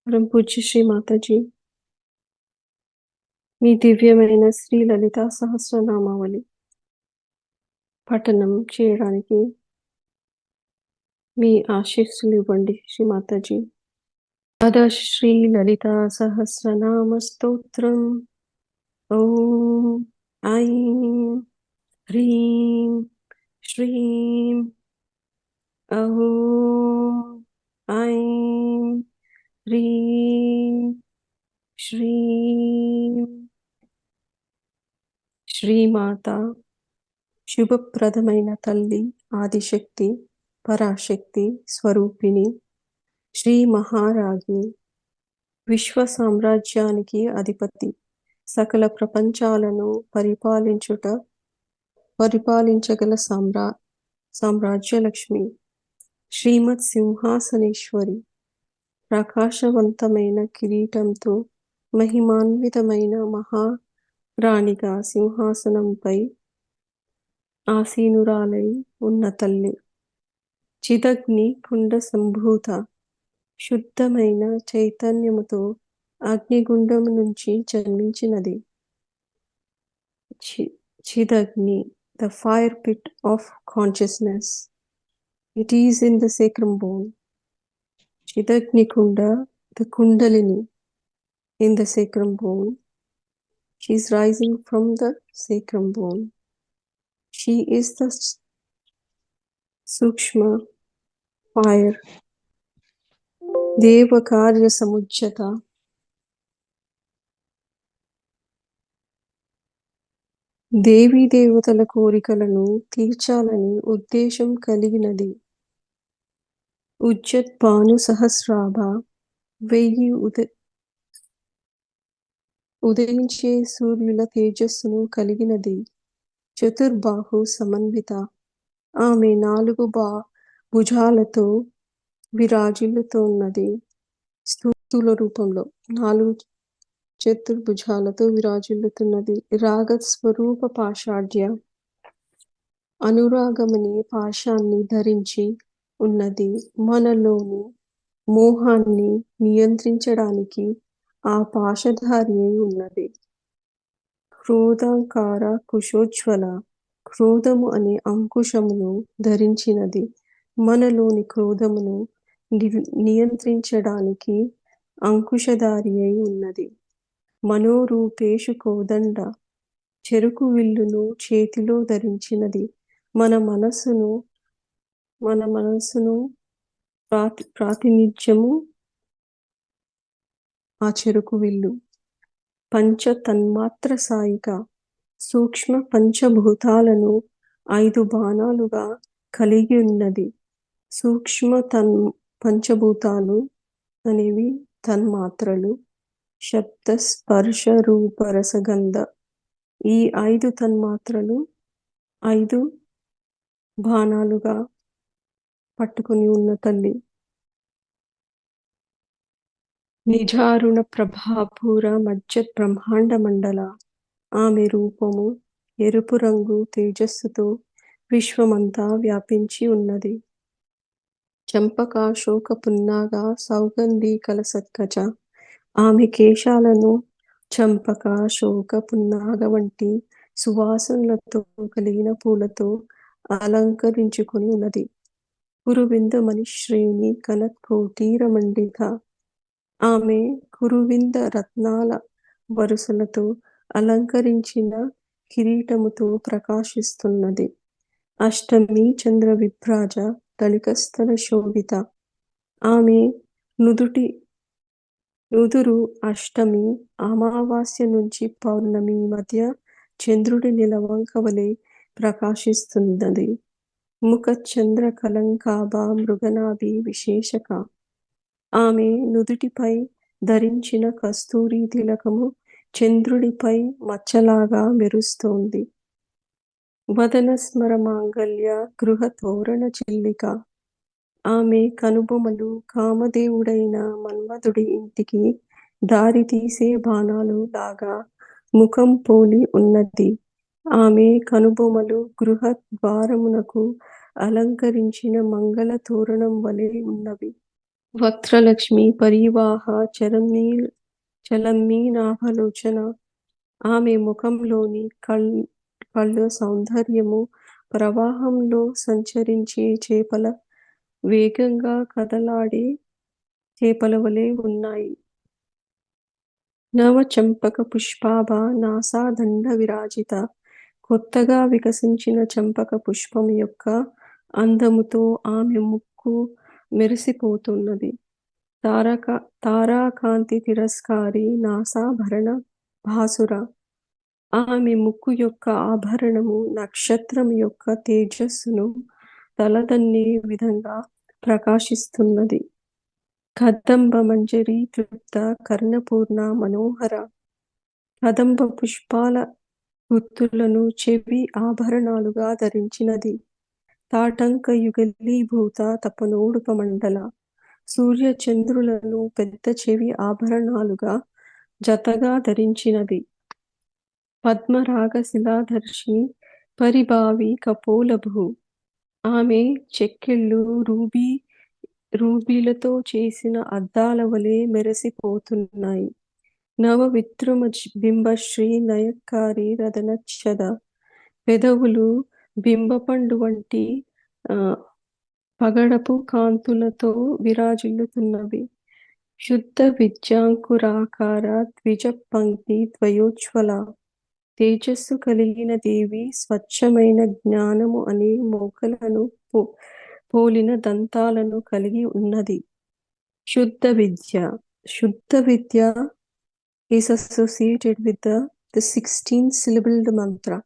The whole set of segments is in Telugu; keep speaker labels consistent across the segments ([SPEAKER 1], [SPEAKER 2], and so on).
[SPEAKER 1] పరమ పూజ్య శ్రీ మాతాజీ, మీ దివ్యమైన శ్రీ లలితా సహస్రనామావళి పఠనం చేయడానికి మీ ఆశీస్సులు ఇవ్వండి శ్రీ మాతాజీ. అద శ్రీ లలితా సహస్రనామ స్తోత్రం. ఓం ఐం హ్రీం శ్రీం ఓం ఐం హ్రీం శ్రీం. శ్రీమాత శుభప్రదమైన తల్లి, ఆదిశక్తి, పరాశక్తి స్వరూపిణి, శ్రీ మహారాజ్ని, విశ్వ సామ్రాజ్యానికి అధిపతి, సకల ప్రపంచాలను పరిపాలించగల సామ్రాజ్యలక్ష్మి, శ్రీమత్ సింహాసనేశ్వరి, ప్రకాశవంతమైన కిరీటంతో మహిమాన్వితమైన మహారాణిగా సింహాసనంపై ఆసీనురాలై ఉన్న తల్లి, చిదగ్ని కుండ సంభూత, శుద్ధమైన చైతన్యముతో అగ్నిగుండము నుంచి జన్మించినది. చిదగ్ని, the fire pit of consciousness. It is in the sacrum bone. Chidagni Kunda, the Kundalini in the sacrum bone. She is rising from the sacrum bone. She is the Sukshma fire, Deva Karya Samujjata. దేవీ దేవతల కోరికలను తీర్చాలని ఉద్దేశం కలిగినది. ఉజ్జత్ భాను సహస్రాభ, 1000 ఉదయించే సూర్యుల తేజస్సును కలిగినది. చతుర్బాహు సమన్విత, ఆమె 4 భుజాలతో విరాజిల్లుతున్నది. స్థూల రూపంలో 4 చతుర్భుజాలతో విరాజిల్లుతున్నది. రాగత్ స్వరూప పాషాఢ్య, అనురాగమనే పాశాన్ని ధరించి ఉన్నది. మనలోని మోహాన్ని నియంత్రించడానికి ఆ పాశధారి అయి ఉన్నది. క్రోధాంకార కుశోజ్వల, క్రోధము అనే అంకుశమును ధరించినది. మనలోని క్రోధమును నియంత్రించడానికి అంకుశధారి అయి ఉన్నది. మనోరూపేషు కోదండ, చెరుకు విల్లును చేతిలో ధరించినది. మన మనసును ప్రాతినిధ్యము ఆ చెరుకు విల్లు. పంచ తన్మాత్ర సాయిక, సూక్ష్మ పంచభూతాలను 5 బాణాలుగా కలిగి ఉన్నది. సూక్ష్మ పంచభూతాలు అనేవి తన్మాత్రలు. శబ్ద స్పర్శ రూప రసగంధ, ఈ 5 తన్మాత్రలు 5 బాణాలుగా పట్టుకుని ఉన్న తల్లి. నిజారుణ ప్రభాపూర మజ్జత్ బ్రహ్మాండ మండల, ఆమె రూపము ఎరుపు రంగు తేజస్సుతో విశ్వమంతా వ్యాపించి ఉన్నది. చంపక శోక పున్నాగ సౌగంధి కలసత్కచ, ఆమె కేశాలను చంపక శోక పున్నాగ వంటి సువాసనలతో కలిగిన పూలతో అలంకరించుకుని ఉన్నది. కురువింద మణిశ్రేణి కనత్కోటీర మండిత, ఆమె కురువింద రత్నాల వరుసలతో అలంకరించిన కిరీటముతో ప్రకాశిస్తున్నది. అష్టమి చంద్ర విభ్రాజ దళికస్థల శోభిత, ఆమె నుదురు అష్టమి, అమావాస్య నుంచి పౌర్ణమి మధ్య చంద్రుడి నిలవంక వలె ప్రకాశిస్తున్నది. ముఖ చంద్ర కలంకాభ మృగనాభి విశేషక, ఆమె నుదుటిపై ధరించిన కస్తూరి తిలకము చంద్రుడిపై మచ్చలాగా మెరుస్తోంది. వదన స్మర మాంగళ్య గృహ తోరణ చిల్లిక, ఆమె కనుబొమలు కామదేవుడైన మన్మధుడి ఇంటికి దారి తీసే బాణాలు లాగా ముఖం పోలి ఉన్నది. ఆమె కనుబొమలు గృహ ద్వారమునకు అలంకరించిన మంగళ తోరణం వలె ఉన్నవి. వక్త్రలక్ష్మి పరివాహ చలమ్మీనాభలోచన. ఆమె ముఖంలోని కళ్ళ సౌందర్యము ప్రవాహంలో సంచరించే చేపల వేగంగా కదలాడే చేపల వలె ఉన్నాయి. నవ చంపక పుష్పాభ నాసాదండ విరాజిత. కొత్తగా వికసించిన చంపక పుష్పం యొక్క అందముతో ఆమె ముక్కు మెరిసిపోతున్నది. తారాకాంతి తిరస్కారి నాసాభరణ భాసుర. ఆమె ముక్కు యొక్క ఆభరణము నక్షత్రం యొక్క తేజస్సును తలదన్నే విధంగా ప్రకాశిస్తున్నది. కదంబ మంజరి తృప్త కర్ణపూర్ణ మనోహర. కదంబ పుష్పాల గుత్తులను చెవి ఆభరణాలుగా ధరించినది. తాటంక యుగలీభూత తపనోడుపమండల. సూర్య చంద్రులను పెద్ద చెవి ఆభరణాలుగా జతగా ధరించినది. పద్మరాగ శిలాదర్శిని పరిభావి కపోలభు. ఆమె చెక్కిళ్ళు రూబీలతో చేసిన అద్దాల వలె మెరిసిపోతున్నాయి. నవ విద్రుమ బింబశ్రీ నయకారి రదనచ్చద. పెదవులు బింబపండు వంటి పగడపు కాంతులతో విరాజిల్లుతున్నవి. శుద్ధ విద్యాంకురాకార ద్విజ పంక్తి ద్వయోజ్వల. తేజస్సు కలిగిన దేవి స్వచ్ఛమైన జ్ఞానము అనే మోకలను పోలిన దంతాలను కలిగి ఉన్నది. శుద్ధ విద్య is associated with the 16-syllabled mantra.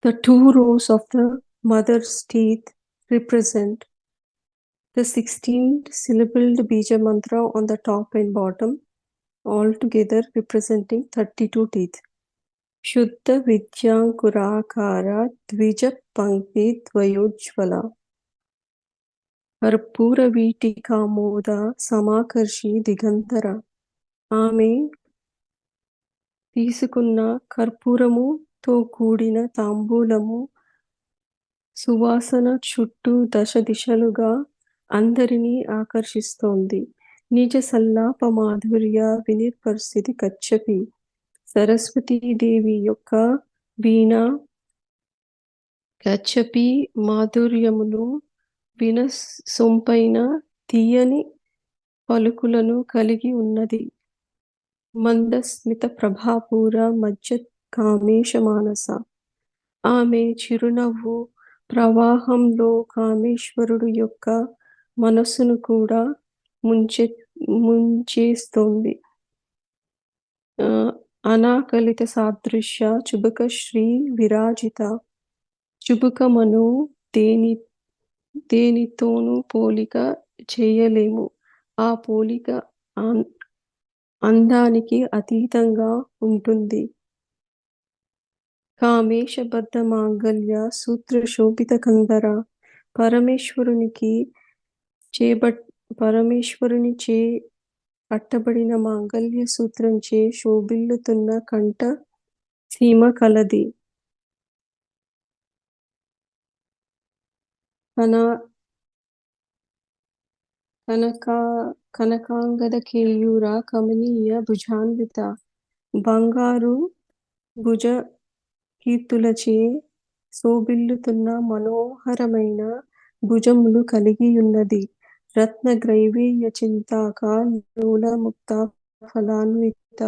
[SPEAKER 1] The 2 rows of the mother's teeth represent the 16-syllabled bija mantra on the top and bottom, altogether representing 32 teeth. Shuddha Vidyankurakara Dvija Pankti Dvayojvala. Karpura Vitika Moda Samakarshi Digantara. ఆమె తీసుకున్న కర్పూరముతో కూడిన తాంబూలము సువాసన చుట్టూ దశ దిశలుగా అందరినీ ఆకర్షిస్తోంది. నిజ సల్లాప మాధుర్య వినిర్పరిస్థితి కచ్చపి. సరస్వతీదేవి యొక్క వీణ కచ్చపి మాధుర్యమును వినసొంపైన తీయని పలుకులను కలిగి ఉన్నది. మందస్మిత ప్రభాపూర మజ్జత్ కామేశ మానస. ఆమె చిరునవ్వు ప్రవాహంలో కామేశ్వరుడు యొక్క మనస్సును కూడా ముంచేస్తోంది. అనాకలిత సాదృశ్య చుబుక శ్రీ విరాజిత. చుబుకమను దేనితోనూ పోలిక చేయలేము. ఆ పోలిక అందానికి అతీతంగా ఉంటుంది. కామేశబద్ధ మాంగళ్య సూత్ర శోభిత కందర. పరమేశ్వరుని చే కట్టబడిన మాంగళ్య సూత్రంచే శోభిల్లుతున్న కంఠ సీమ కలది. కనకాంగద కేయూర కమనీయ భుజాన్విత. బంగారు భుజ కీర్తులచే శోభిల్లుతున్న మనోహరమైన భుజములు కలిగియున్నది. రత్న గ్రైవేయ చింతాక లోల ముక్త ఫలాన్విత.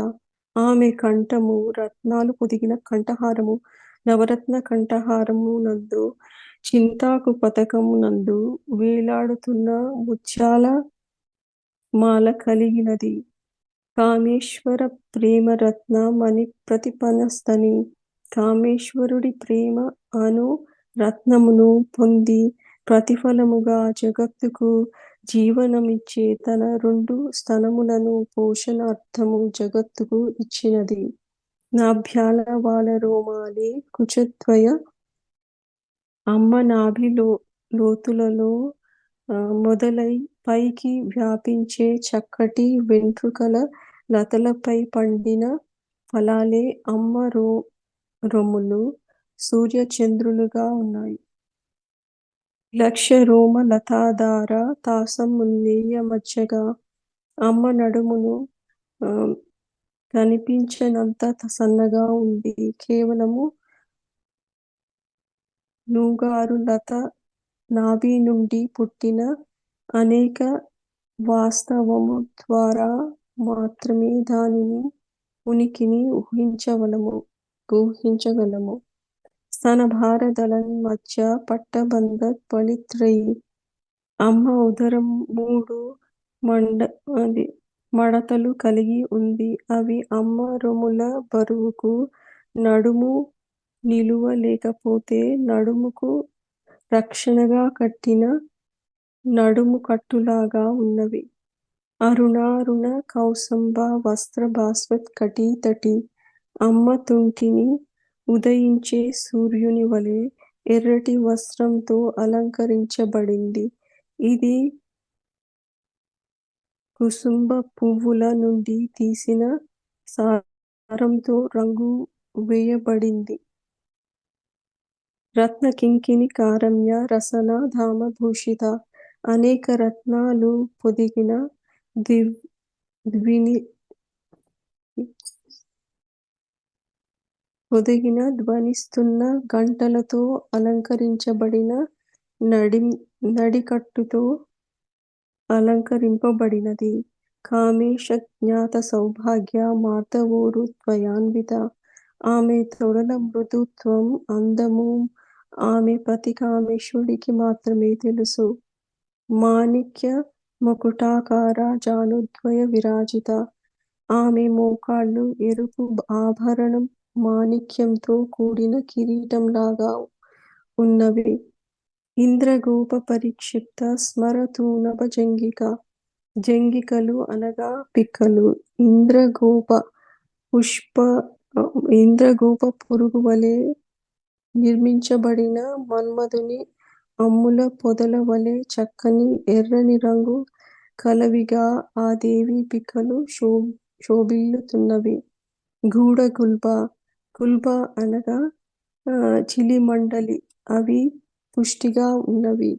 [SPEAKER 1] ఆమె కంఠము రత్నాలు పొదిగిన కంఠహారము. నవరత్న కంఠహారము నందు చింతాకు పతకము నందు వేలాడుతున్న ముత్యాల మాల కలిగినది. కామేశ్వర ప్రేమరత్న మణి ప్రతిపనస్తని. కామేశ్వరుడి ప్రేమ అను రత్నమును పొంది ప్రతిఫలముగా జగత్తుకు జీవనమిచ్చే తన 2 స్తనములను పోషణార్థము జగత్తుకు ఇచ్చినది. నాభ్యాల వాల రోమాలి కుచద్వయ. అమ్మ నాభి లోతులలో మొదలై పైకి వ్యాపించే చక్కటి వెంట్రుకల లతలపై పండిన ఫలాలే అమ్మ రొమ్ములు సూర్యచంద్రులుగా ఉన్నాయి. లక్ష రోమ లతాధార తాసం ముందేయ మచ్చగా. అమ్మ నడుమును కనిపించనంత సన్నగా ఉంది. కేవలము నూగారు లత నాభి నుండి పుట్టిన అనేక వాస్తవము ద్వారా మాత్రమే దానిని ఉనికిని ఊహించగలము. స్తనభారదలన్ మధ్య పట్టబంధ పళిత్రయి. అమ్మ ఉదరం 3 మడతలు కలిగి ఉంది. అవి అమ్మ రొమ్ముల బరువుకు. నడుము నిలువ లేకపోతే నడుముకు రక్షణగా కట్టిన నడుము కట్టులాగా ఉన్నవి. అరుణారుణ కౌసంబ వస్త్ర భాస్వత్ కటీ తటీ. అమ్మ తుంటిని ఉదయించే సూర్యుని వలె ఎర్రటి వస్త్రంతో అలంకరించబడింది. ఇది కుసుంబ పువ్వుల నుండి తీసిన సారంతో రంగు వేయబడింది. రత్న కింకిణి కారమ్య రసన ధామ భూషిత. అనేక రత్నాలు పొదిగిన ధ్వనిస్తున్న గంటలతో అలంకరించబడిన నడికట్టుతో అలంకరింపబడినది. కామేశ జ్ఞాత సౌభాగ్య మార్దవోరు త్వయాన్విత. ఆమె తొడల మృదుత్వం, అందము ఆమె పతి కామేశ్వరుడికి మాత్రమే తెలుసు. మాణిక్య మకుటాకార జానుద్వయ విరాజిత. ఆమె మోకాళ్ళు ఎరుపు ఆభరణం మాణిక్యంతో కూడిన కిరీటంలాగా ఉన్నవి. ఇంద్రగోప పరిక్షిప్త స్మరతూనభ జంగిక. జంగికలు అనగా పిక్కలు. ఇంద్రగోప పురుగు వలె నిర్మించబడిన మన్మధుని అమ్ముల పొదల వలె చక్కని ఎర్రని రంగు కలవిగా ఆ దేవి పిక్కలు శోభిల్లుతున్నవి. గూఢగుల్బ. గుల్బ అనగా చిలిమండలి. అవి పుష్టిగా ఉన్నవి.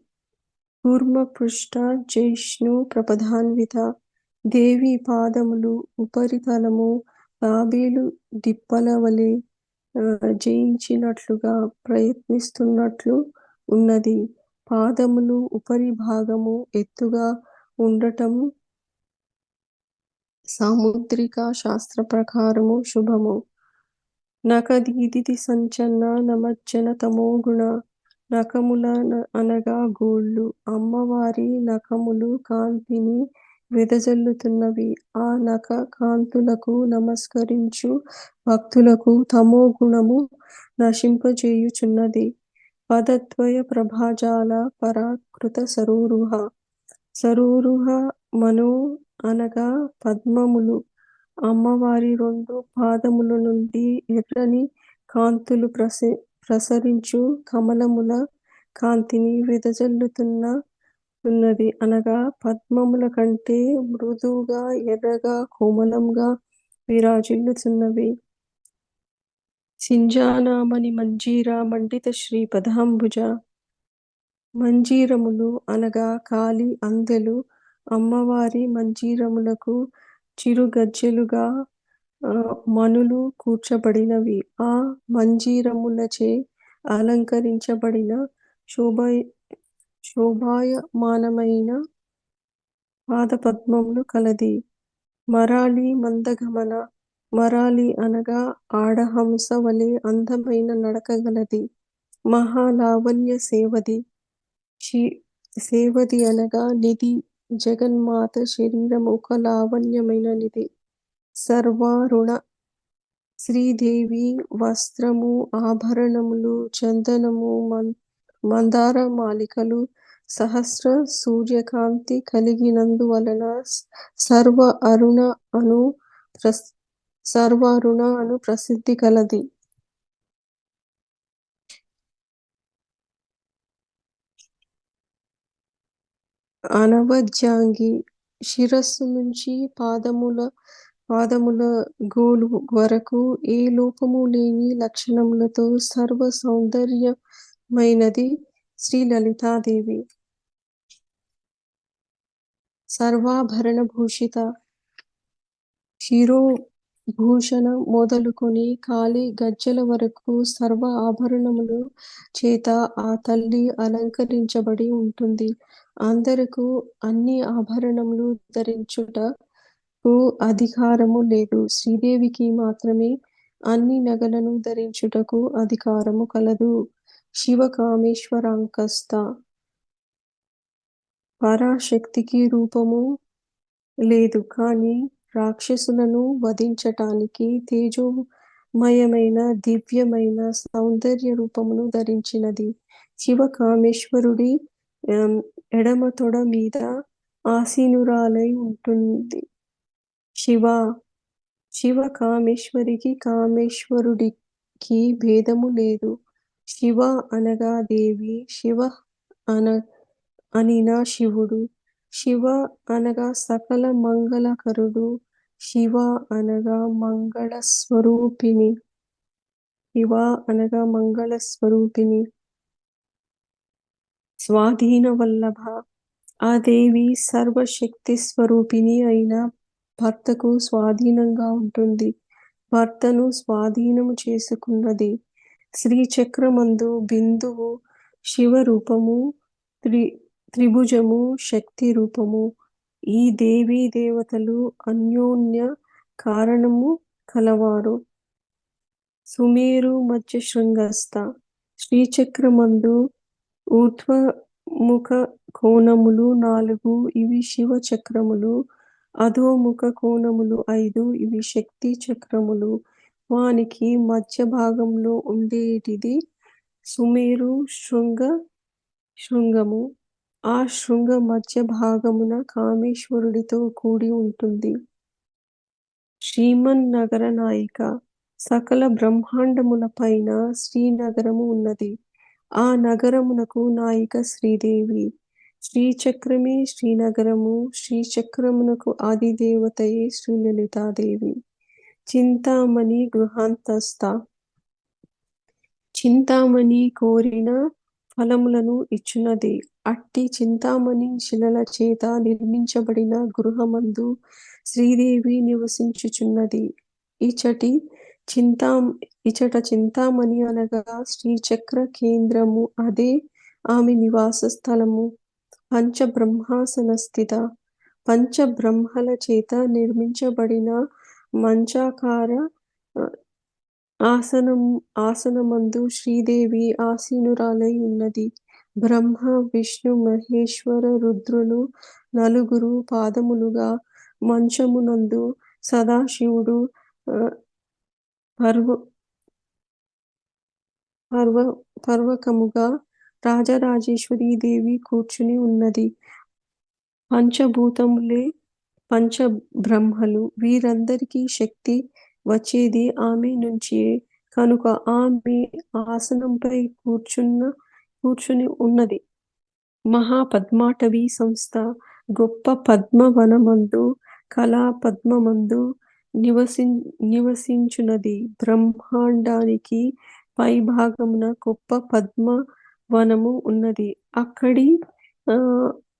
[SPEAKER 1] కూర్మ పృష్ఠ జైష్ణు ప్రపదాన్విత. దేవి పాదములు ఉపరితలము తాబేలు డిప్పల వలె జయించినట్లుగా ప్రయత్నిస్తున్నట్లు ఉన్నది. పాదములు ఉపరి భాగము ఎత్తుగా ఉండటం సాముద్రిక శాస్త్ర ప్రకారము శుభము. నఖదీదితి సంచన్న నమజ్జన తమోగుణ. నఖముల అనగా గోళ్ళు. అమ్మవారి నఖములు కాంతిని వెదజల్లుతున్నవి. ఆ నఖ కాంతులకు నమస్కరించు భక్తులకు తమోగుణము నశింపజేయుచున్నది. పదద్వయ ప్రభాజాల పరాకృత సరోరుహ. సరోరుహ మనో అనగా పద్మములు. అమ్మవారి 2 పాదముల నుండి ఎర్రని కాంతులు ప్రసరించు కమలముల కాంతిని వెదజల్లుతున్నది అనగా పద్మముల కంటే మృదువుగా ఎర్రగా కోమలంగా విరాజిల్లుతున్నవి. సింజానామణి మంజీర మండిత శ్రీ పదాంబుజ. మంజీరములు అనగా కాలి అందెలు. అమ్మవారి మంజీరములకు చిరుగజ్జెలుగా మణులు కూర్చబడినవి. ఆ మంజీరములచే అలంకరించబడిన శోభాయమానమైన పాదపద్మములు కలది. మరాళి మందగమన. మరాళి అనగా ఆడహంస వలె అందమైన నడక గలది. మహాలావణ్య సేవది. సేవది అనగా నిధి. జగన్మాత శరీరం ఒక లావణ్యమైన నిధి. సర్వారుణ. శ్రీదేవి వస్త్రము ఆభరణములు చందనము మందార మాలికలు సహస్ర సూర్యకాంతి కలిగినందువలన సర్వ అరుణ అను ప్రసిద్ధి కలది. అనవద్యాంగి. శిరస్సు నుంచి పాదముల గోలు వరకు ఏ లోపము లేని లక్షణములతో సర్వ సౌందర్యమైనది. శ్రీ లలితాదేవి. సర్వాభరణ భూషిత, శిరోభూషణ మొదలుకొని కాలి గజ్జల వరకు సర్వ ఆభరణములు చేత ఆ తల్లి అలంకరించబడి ఉంటుంది. అందరకు అన్ని ఆభరణములు ధరించుటకు అధికారము లేదు. శ్రీదేవికి మాత్రమే అన్ని నగలను ధరించుటకు అధికారము కలదు. శివకామేశ్వరాంకస్త. పరాశక్తికి రూపము లేదు, కానీ రాక్షసులను వధించటానికి తేజోమయమైన దివ్యమైన సౌందర్య రూపమును ధరించినది. శివకామేశ్వరుడి ఎడమ తొడ మీద ఆసీనురాలై ఉంటుంది. శివకామేశ్వరికి కామేశ్వరుడికి భేదము లేదు. శివ అనగా దేవి, శివ అనిన శివుడు, శివ అనగా సకల మంగళకరుడు, శివ అనగా మంగళస్వరూపిణి. స్వాధీన వల్లభ. ఆ దేవి సర్వశక్తి స్వరూపిణి అయిన భర్తకు స్వాధీనంగా ఉంటుంది. భర్తను స్వాధీనము చేసుకున్నది. శ్రీచక్రమందు బిందువు శివరూపము, త్రిభుజము శక్తి రూపము. ఈ దేవీ దేవతలు అన్యోన్య కారణము కలవారు. సుమేరు మధ్య శృంగస్థ. శ్రీచక్రమందు ఊర్ధ్వముఖ కోణములు 4, ఇవి శివ చక్రములు. అధోముఖ కోణములు 5, ఇవి శక్తి చక్రములు. వానికి మధ్య భాగంలో ఉండేటిది సుమేరు శృంగము. ఆ శృంగ మధ్య భాగమున కామేశ్వరుడితో కూడి ఉంటుంది. శ్రీమన్నగర నాయిక. సకల బ్రహ్మాండముల పైన శ్రీనగరము ఉన్నది. ఆ నగరమునకు నాయిక శ్రీదేవి. శ్రీచక్రమే శ్రీనగరము. శ్రీచక్రమునకు ఆదిదేవతయే శ్రీ లలితాదేవి. చింతామణి గృహాంతస్థ. చింతామణి కోరిన ఫలములను ఇచ్చునది. అట్టి చింతామణి శిలల చేత నిర్మించబడిన గృహమందు శ్రీదేవి నివసించుచున్నది. ఇచట చింతామణి అనగా శ్రీచక్ర కేంద్రము. అదే ఆమె నివాస స్థలము. పంచబ్రహ్మాసన స్థిత. పంచబ్రహ్మల చేత నిర్మించబడిన మంచాకార ఆసనమందు శ్రీదేవి ఆసీనురాలై ఉన్నది. బ్రహ్మ, విష్ణు, మహేశ్వర, రుద్రులు 4 పాదములుగా మంచమునందు సదాశివుడు పర్వకముగా రాజరాజేశ్వరీ దేవి కూర్చుని ఉన్నది. పంచభూతములే పంచబ్రహ్మలు. వీరందరికీ శక్తి వచ్చేది ఆమె నుంచియే. కనుక ఆమె ఆసనంపై కూర్చుని ఉన్నది. మహాపద్మాటవీ సంస్థ. గొప్ప పద్మవనమందు కళా పద్మమందు నివసించున్నది. బ్రహ్మాండానికి పై భాగమున గొప్ప పద్మవనము ఉన్నది. అక్కడి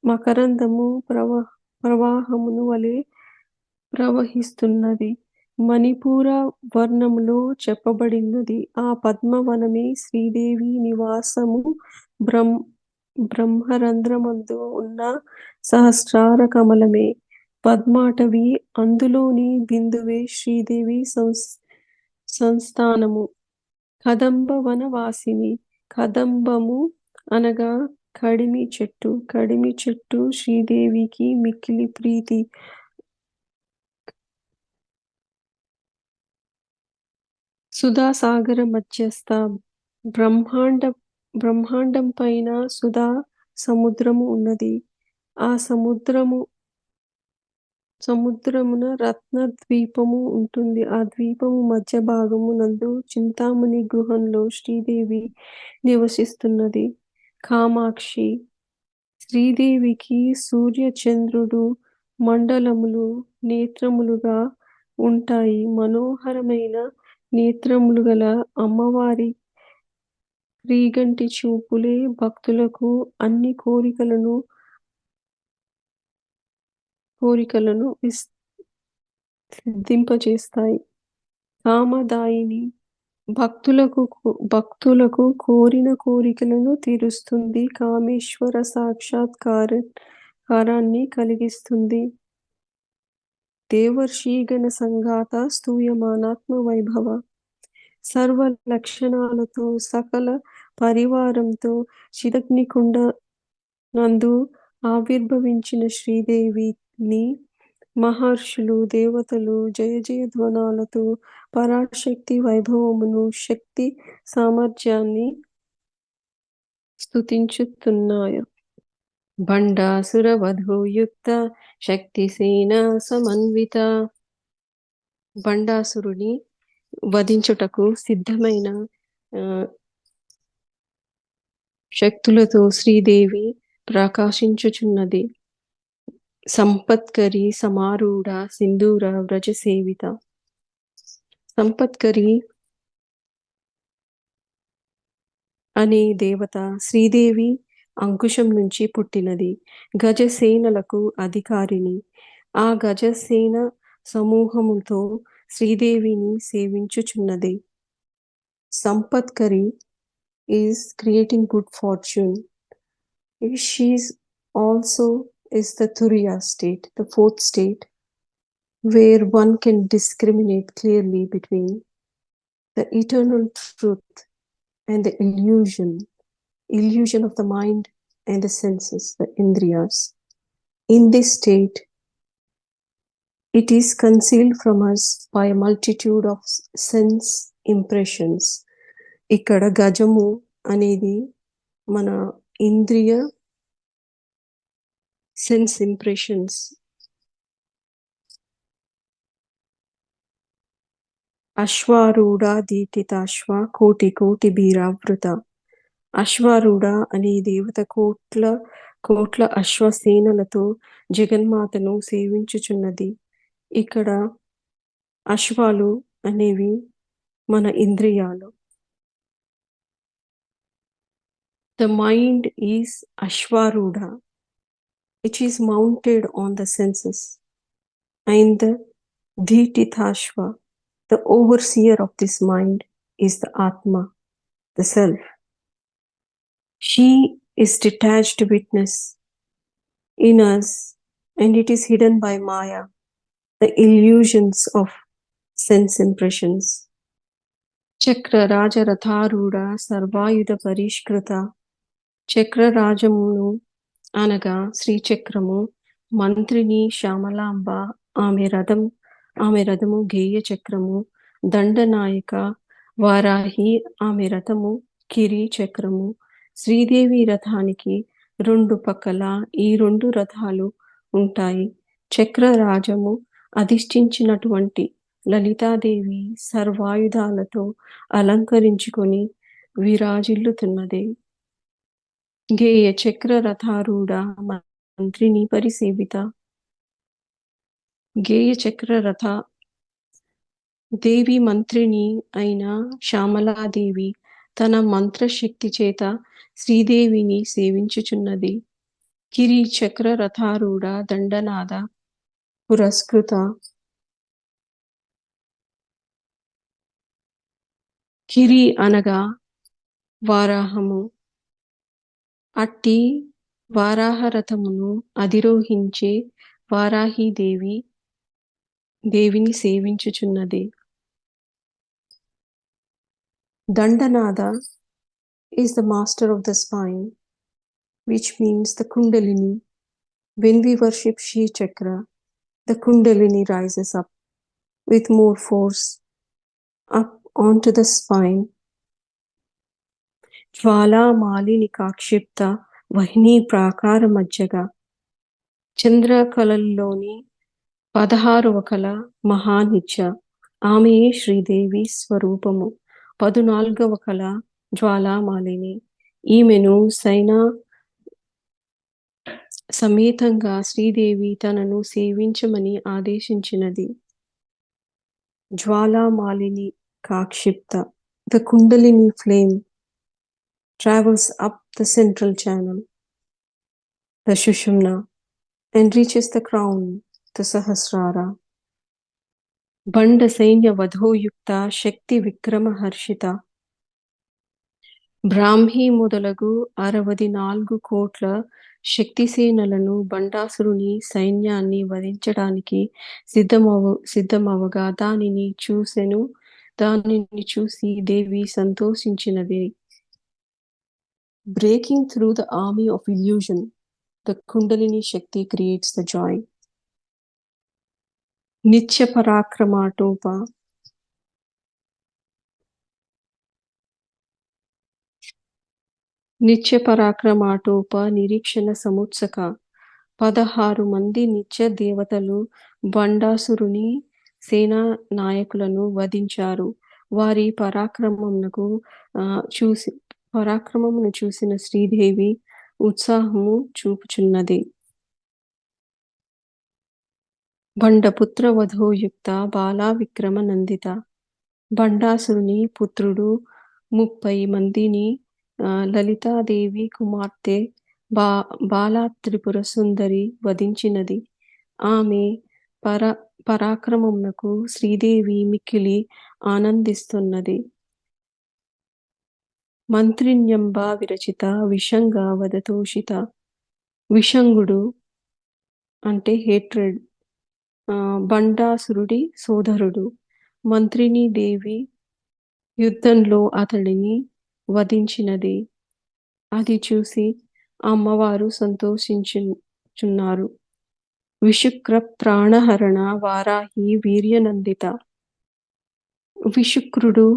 [SPEAKER 1] మకరందము ప్రవాహమును వలె ప్రవహిస్తున్నది. మణిపూర వర్ణములో చెప్పబడినది. ఆ పద్మవనమే శ్రీదేవి నివాసము. బ్రహ్మరంధ్రమందు ఉన్న సహస్రార కమలమే పద్మాటవి. అందులోని బిందువే శ్రీదేవి సంస్థానము. కదంబ వనవాసిని. కదంబము అనగా కడిమి చెట్టు. కడిమి చెట్టు శ్రీదేవికి మిక్కిలి ప్రీతి. సుధాసాగర మధ్యస్థ. బ్రహ్మాండం పైన సుధా సముద్రము ఉన్నది. ఆ సముద్రమున రత్న ద్వీపము ఉంటుంది. ఆ ద్వీపము మధ్య భాగము నందు చింతామణి గృహంలో శ్రీదేవి నివసిస్తున్నది. కామాక్షి. శ్రీదేవికి సూర్య చంద్రుడు మండలములు నేత్రములుగా ఉంటాయి. మనోహరమైన నేత్రములు గల అమ్మవారి క్రీగంటి చూపులే భక్తులకు అన్ని కోరికలను సిద్ధింపచేస్తాయి. కామదాయిని భక్తులకు కోరిన కోరికలను తీరుస్తుంది. కామేశ్వర సాక్షాత్కారాన్ని కలిగిస్తుంది. దేవర్షిగణ సంఘాత స్తూయమానాత్మ వైభవ. సర్వ లక్షణాలతో సకల పరివారంతో చిదగ్నికుండ నందు ఆవిర్భవించిన శ్రీదేవిని మహర్షులు, దేవతలు జయ జయ ధ్వనాలతో పరాశక్తి వైభవమును, శక్తి సామర్థ్యాన్ని స్తుతించుతున్నాయి. భండాసుర వధూయుక్త శక్తిసేన సమన్విత. భండాసురుని వధించుటకు సిద్ధమైన శక్తులతో శ్రీదేవి ప్రకాశించుచున్నది. సంపత్కరి సమారూఢ సింధూర వ్రజ సేవిత. సంపత్కరి అనే దేవత శ్రీదేవి అంకుశం నుంచి పుట్టినది. గజసేనలకు అధికారిని. ఆ గజసేన సమూహముతో శ్రీదేవిని సేవించుచున్నది. సంపత్కరి is creating good fortune. She also is the Turiya state, the fourth state, where one can discriminate clearly between the eternal truth and the illusion of the mind and the senses, the indriyas. In this state, it is concealed from us by a multitude of sense impressions. ఇక్కడ గజము అనేది మన ఇంద్రియ సెన్స్ ఇంప్రెషన్స్. అశ్వారూఢ దీటితాశ్వ కోటి కోటి బీరావృత. అశ్వారూఢ అనే దేవత కోట్ల అశ్వసేనలతో జగన్మాతను సేవించుచున్నది. ఇక్కడ అశ్వాలు అనేవి మన ఇంద్రియాలు. The mind is Ashwarudha, which is mounted on the senses, and the Dhitithashva, the overseer of this mind, is the Atma, the self. She is detached witness in us, and it is hidden by Maya, the illusions of sense impressions. Chakra Raja Ratharudha Sarvayuda Parishkrita. చక్రరాజమును అనగా శ్రీచక్రము, మంత్రిని శ్యామలాంబ ఆమె రథము గేయ చక్రము, దండనాయక వారాహి ఆమె రథము కిరి చక్రము. శ్రీదేవి రథానికి రెండు పక్కల ఈ రెండు రథాలు ఉంటాయి. చక్రరాజము అధిష్ఠించినటువంటి లలితాదేవి సర్వాయుధాలతో అలంకరించుకొని విరాజిల్లుతున్నది. గేయ చక్ర రథారూఢ మంత్రిని పరిసేవిత. గేయ చక్ర రథ దేవి మంత్రిని అయిన శ్యామలాదేవి తన మంత్రశక్తి చేత శ్రీదేవిని సేవించుచున్నది. కిరి చక్ర రథారూఢ దండనాద పురస్కృత. కిరి అనగా వారాహము. అట్టి వారాహరథమును అధిరోహించే దేవిని సేవించుచున్నది. దండనాద is the master of the spine, which means the Kundalini. When we worship Shri Chakra, the Kundalini rises up with more force up onto the spine. జ్వాలా మాలిని కాక్షిప్త వహినీ ప్రాకార మధ్యగా. చంద్రకళల్లోని 16వ కళ మహానిత్య. ఆమెయే శ్రీదేవి స్వరూపము. 14వ కళ జ్వాలామాలిని. ఈమెను సైనా సమేతంగా శ్రీదేవి తనను సేవించమని ఆదేశించినది. Jwalamalini కాక్షిప్త, the Kundalini flame travels up the central channel, the Shushumna, and reaches the crown, the Sahasrara. బండ సైన్య వధోయుక్త శక్తి విక్రమ హర్షిత బ్రాహ్మీ మొదలగు 64 కోట్ల శక్తిసేనలను బండాసురుని సైన్యాన్ని వధించడానికి సిద్ధమవగా దానిని చూసి దేవి సంతోషించినది. Breaking through the army of illusion, the Kundalini Shakti creates the joy. Nitya Parakramaatopa. నిత్య పరాక్రమాటోప నిరీక్షణ సముత్సక 16 మంది నిత్య దేవతలు బండాసురుని సేనా నాయకులను వధించారు. వారి పరాక్రమమును చూసిన శ్రీదేవి ఉత్సాహము చూపుచున్నది. బండపుత్ర వధోయుక్త బాలా విక్రమ నందిత బండాసురుని పుత్రుడు 30 మందిని లలితాదేవి కుమార్తె బాలా త్రిపుర సుందరి వధించినది. ఆమె పరాక్రమమునకు శ్రీదేవి మిక్కిలి ఆనందిస్తున్నది. మంత్రిణ్యంబ విరచిత విషంగ వదతోషిత విషంగుడు అంటే హేట్రెడ్ బండాసురుడి సోదరుడు. మంత్రిని దేవి యుద్ధంలో అతడిని వధించినది. అది చూసి అమ్మవారు సంతోషించుచున్నారు. విశుక్ర ప్రాణహరణ వారాహి వీర్యనందిత విశుక్రుడు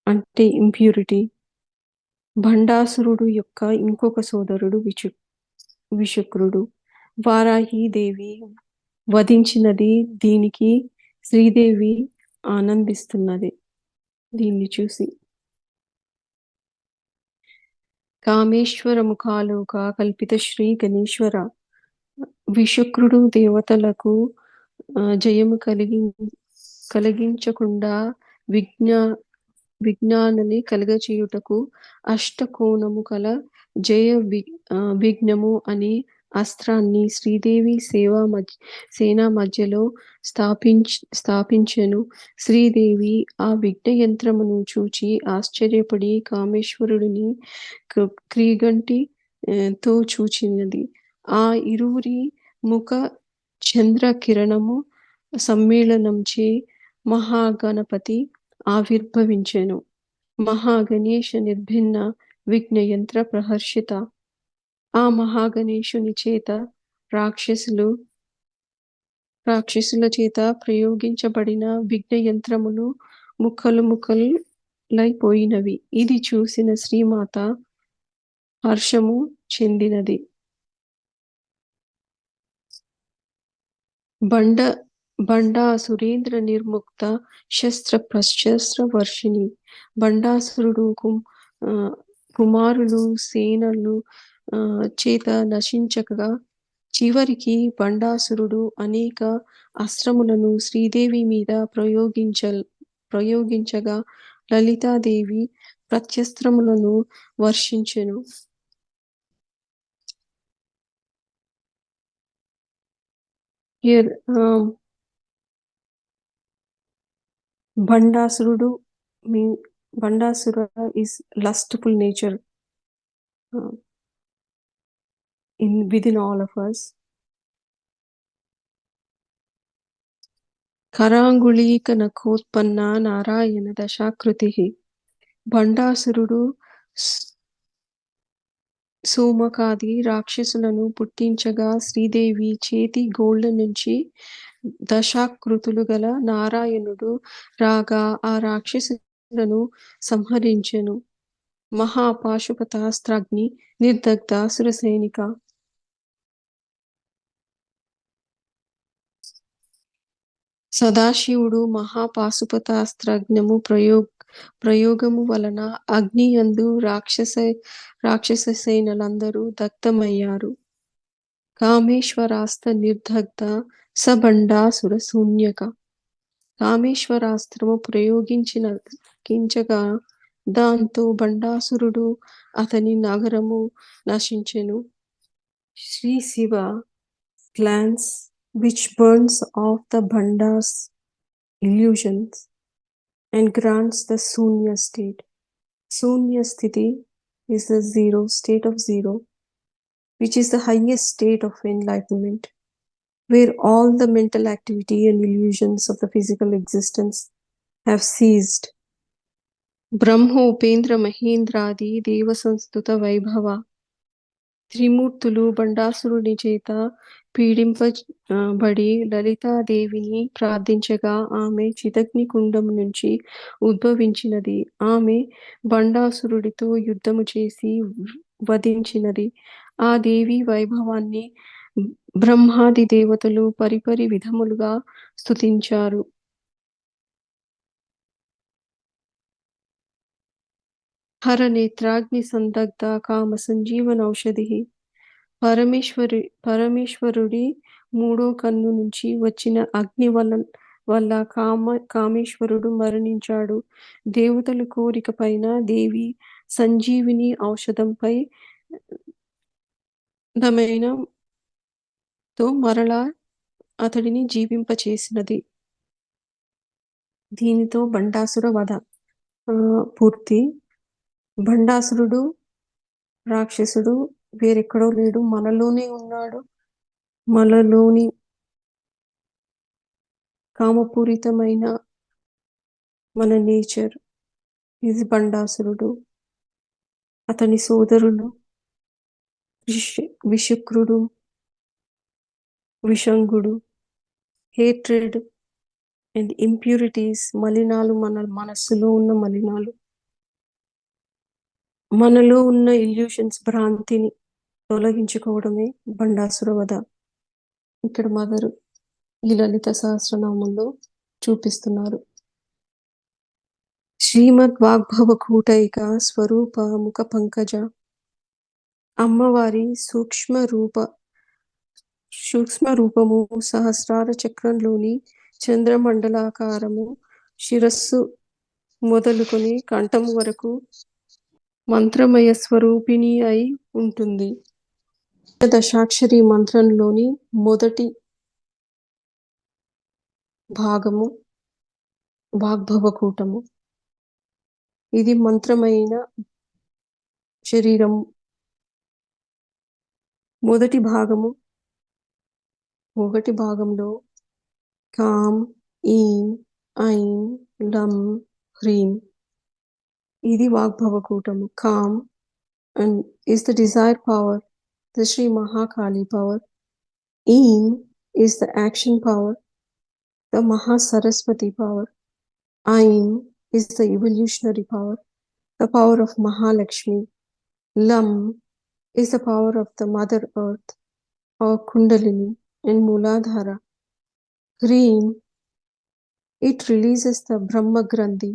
[SPEAKER 1] అంటే ఇంప్యూరిటీ. బండాసురుడు యొక్క ఇంకొక సోదరుడు విశుక్రుడు. వారాహి దేవి వధించినది. దీనికి శ్రీదేవి ఆనందిస్తున్నది. దీన్ని చూసి కామేశ్వర ముఖాలోక కల్పిత శ్రీ గణేశ్వర విశుక్రుడు దేవతలకు జయము కలిగించకుండా విజ్ఞానని కలగచేయుటకు అష్టకోణము కల జయ విఘ్నము అని అస్త్రాన్ని శ్రీదేవి సేనా మధ్యలో స్థాపించెను. శ్రీదేవి ఆ విఘ్న యంత్రమును చూచి ఆశ్చర్యపడి కామేశ్వరుడిని క్రీగంటి తో చూచినది. ఆ ఇరువురి ముఖ చంద్ర కిరణము సమ్మేళనంచే మహాగణపతి ఆవిర్భవించెను. మహాగణేశ నిర్భిన్న విఘ్న యంత్ర ప్రహర్షిత ఆ మహాగణేశుని చేత రాక్షసుల చేత ప్రయోగించబడిన విఘ్న యంత్రములు ముక్కలైపోయినవి. ఇది చూసిన శ్రీమాత హర్షము చెందినది. బండాసురేంద్ర నిర్ముక్త శస్త్ర ప్రశస్త్ర వర్షిణి బండాసురుడు కుమారులు సేనలు చేత నశించగా చివరికి బండాసురుడు అనేక అస్త్రములను శ్రీదేవి మీద ప్రయోగించగా Lalitha Devi ప్రత్యస్త్రములను వర్షించెను. Here Bandasura is lustful nature within all of us. కరాంగుళీక నఖోత్పన్న Narayana దశాకృతి బండాసురుడు సోమకాది రాక్షసులను పుట్టించగా శ్రీదేవి చేతి గోళ్ల నుంచి దశాకృతులు గల నారాయణుడు రాగా ఆ రాక్షసులను సంహరించెను. మహాపాశుపతాస్త్రాగ్ని నిర్దగ్ధ సురసైనిక సదాశివుడు మహాపాశుపతాస్త్రాగ్నము ప్రయోగము వలన అగ్నియందు రాక్షస సేనలందరూ దగ్ధమయ్యారు. కామేశ్వరాస్త్ర నిర్దగ్ధ సబండాసుర శూన్యక కామేశ్వరాస్త్రము ప్రయోగించగా దాంతో బండాసురుడు అతని నగరము నశించెను. Shri Shiva glance which burns off the Bhanda's illusions and grants the Sunya state. Sunya sthiti is the zero state of zero, which is the highest state of enlightenment, where all the mental activity and illusions of the physical existence have ceased. బ్రహ్మోపేంద్ర మహేంద్రాది దేవ సంస్థుత వైభవ త్రిమూర్తులు బండాసురుని చేత పీడింపబడి లలితాదేవిని ప్రార్థించగా ఆమె చిదగ్ని కుండము నుంచి ఉద్భవించినది. ఆమె బండాసురుడితో యుద్ధము చేసి వధించినది. ఆ దేవి వైభవాన్ని బ్రహ్మాది దేవతలు పరిపరి విధములుగా స్తుతించారు. హర నేత్రాగ్ని సందగ్ధ కామ సంజీవనౌషధి. పరమేశ్వరుడి మూడో కన్ను నుంచి వచ్చిన అగ్ని వల్ల కామేశ్వరుడు మరణించాడు. దేవతల కోరిక పైన దేవి సంజీవిని ఔషధంపై తో మరలా అతడిని జీవింపచేసినది. దీనితో బండాసుర వధ పూర్తి. బండాసురుడు రాక్షసుడు వేరెక్కడో లేడు, మనలోనే ఉన్నాడు. మనలోని కామపూరితమైన మన నేచర్ ఇది బండాసురుడు. అతని సోదరులు విశుక్రుడు, విషంగుడు, హేట్రెడ్ అండ్ ఇంప్యూరిటీస్, మలినాలు, మన మనస్సులో ఉన్న మలినాలు, మనలో ఉన్న ఇల్యూషన్స్, భ్రాంతిని తొలగించుకోవడమే బండాసుర వధ. ఇక్కడ మదరు ఈ లలిత సహస్రనామంలో చూపిస్తున్నారు. శ్రీమద్ వాగ్భవ కూటైక స్వరూప ముఖ పంకజ. అమ్మవారి సూక్ష్మ రూపము సహస్రార చక్రంలోని చంద్రమండలాకారము శిరస్సు మొదలుకొని కంఠము వరకు మంత్రమయ స్వరూపిణి అయి ఉంటుంది. దశాక్షరి మంత్రంలోని మొదటి భాగము వాగ్భవకూటము. ఇది మంత్రమైన శరీరము. మొదటి భాగంలో కామ్, ఈం, ఐం, లం, హ్రీం. ఇది వాగ్భవకూటము. కామ్ and is the desire power, the Sri Mahakali power. Eam is the action power, the Mahasaraswati power. Aim is the evolutionary power, the power of Mahalakshmi. Lam is the power of the Mother Earth or Kundalini and Mooladhara. Hreem, it releases the Brahma Grandhi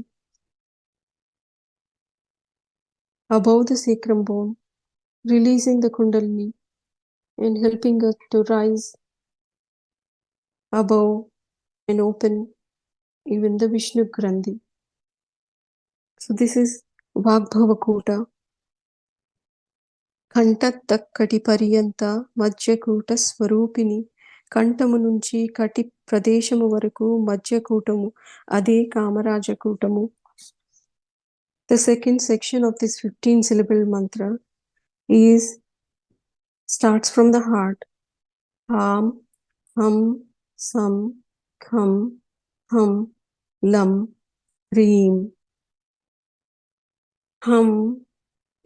[SPEAKER 1] above the sacrum bone, releasing the Kundalini and helping us to rise above and open even the Vishnu Grandhi. So this is Vagbhavakuta. కంఠత్తక్కటి పర్యంత మధ్యకూట స్వరూపిణి. కంఠము నుంచి కటి ప్రదేశము వరకు మధ్యకూటము, అదే కామరాజకూటము. The second section of this 15-syllable mantra starts from the heart. Ham, hum, sam, kham, hum, lam, hreem. Hum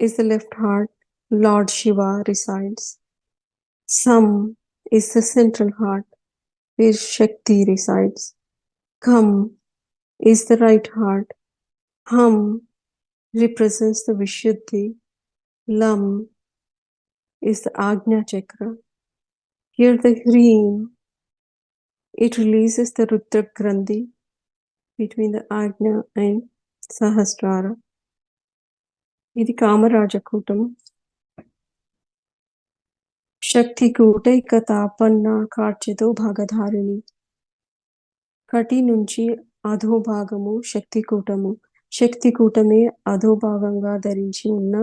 [SPEAKER 1] is the left heart. Lord Shiva resides. Sam is the central heart where Shakti resides. Kham is the right heart. Hum represents the Vishuddhi. Lam is the Ajna Chakra. Here the Hreem, it releases the Rudra Grandhi between the Ajna and Sahasrara. ఇది కామరాజకూటం. శక్తి కూటైక తాపన్న కార్చెతో భాగధారిణి. కటి నుంచి అధోభాగము శక్తికూటము. శక్తి కూటమే అధోభాగంగా ధరించి ఉన్న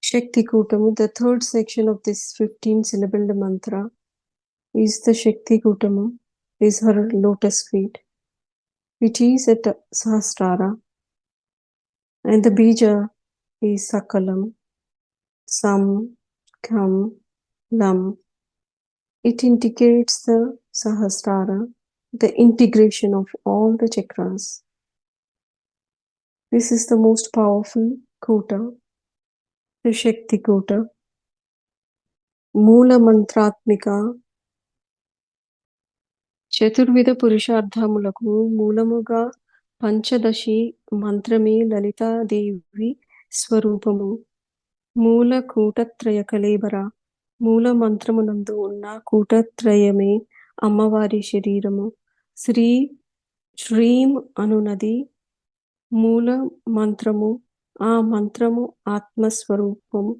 [SPEAKER 1] శక్తి కూటము. The third section of this 15-syllabled mantra is the Shakti Kutamu, is her lotus feet. It is at Sahasrara, and the bija is Sakalam, Sam, Kham, Lam. It indicates the Sahasrara, the integration of all the chakras. This is the most powerful kuta, the Shakti Kuta. Moola Mantratmika. చతుర్విధ పురుషార్థములకు మూలముగా పంచదశి మంత్రమే లలితాదేవి స్వరూపము. మూల కూటత్రయ కళేబర. మూల మంత్రమునందు ఉన్న కూటత్రయమే అమ్మవారి శరీరము. శ్రీం అనునది మూల మంత్రము. ఆ మంత్రము ఆత్మస్వరూపము.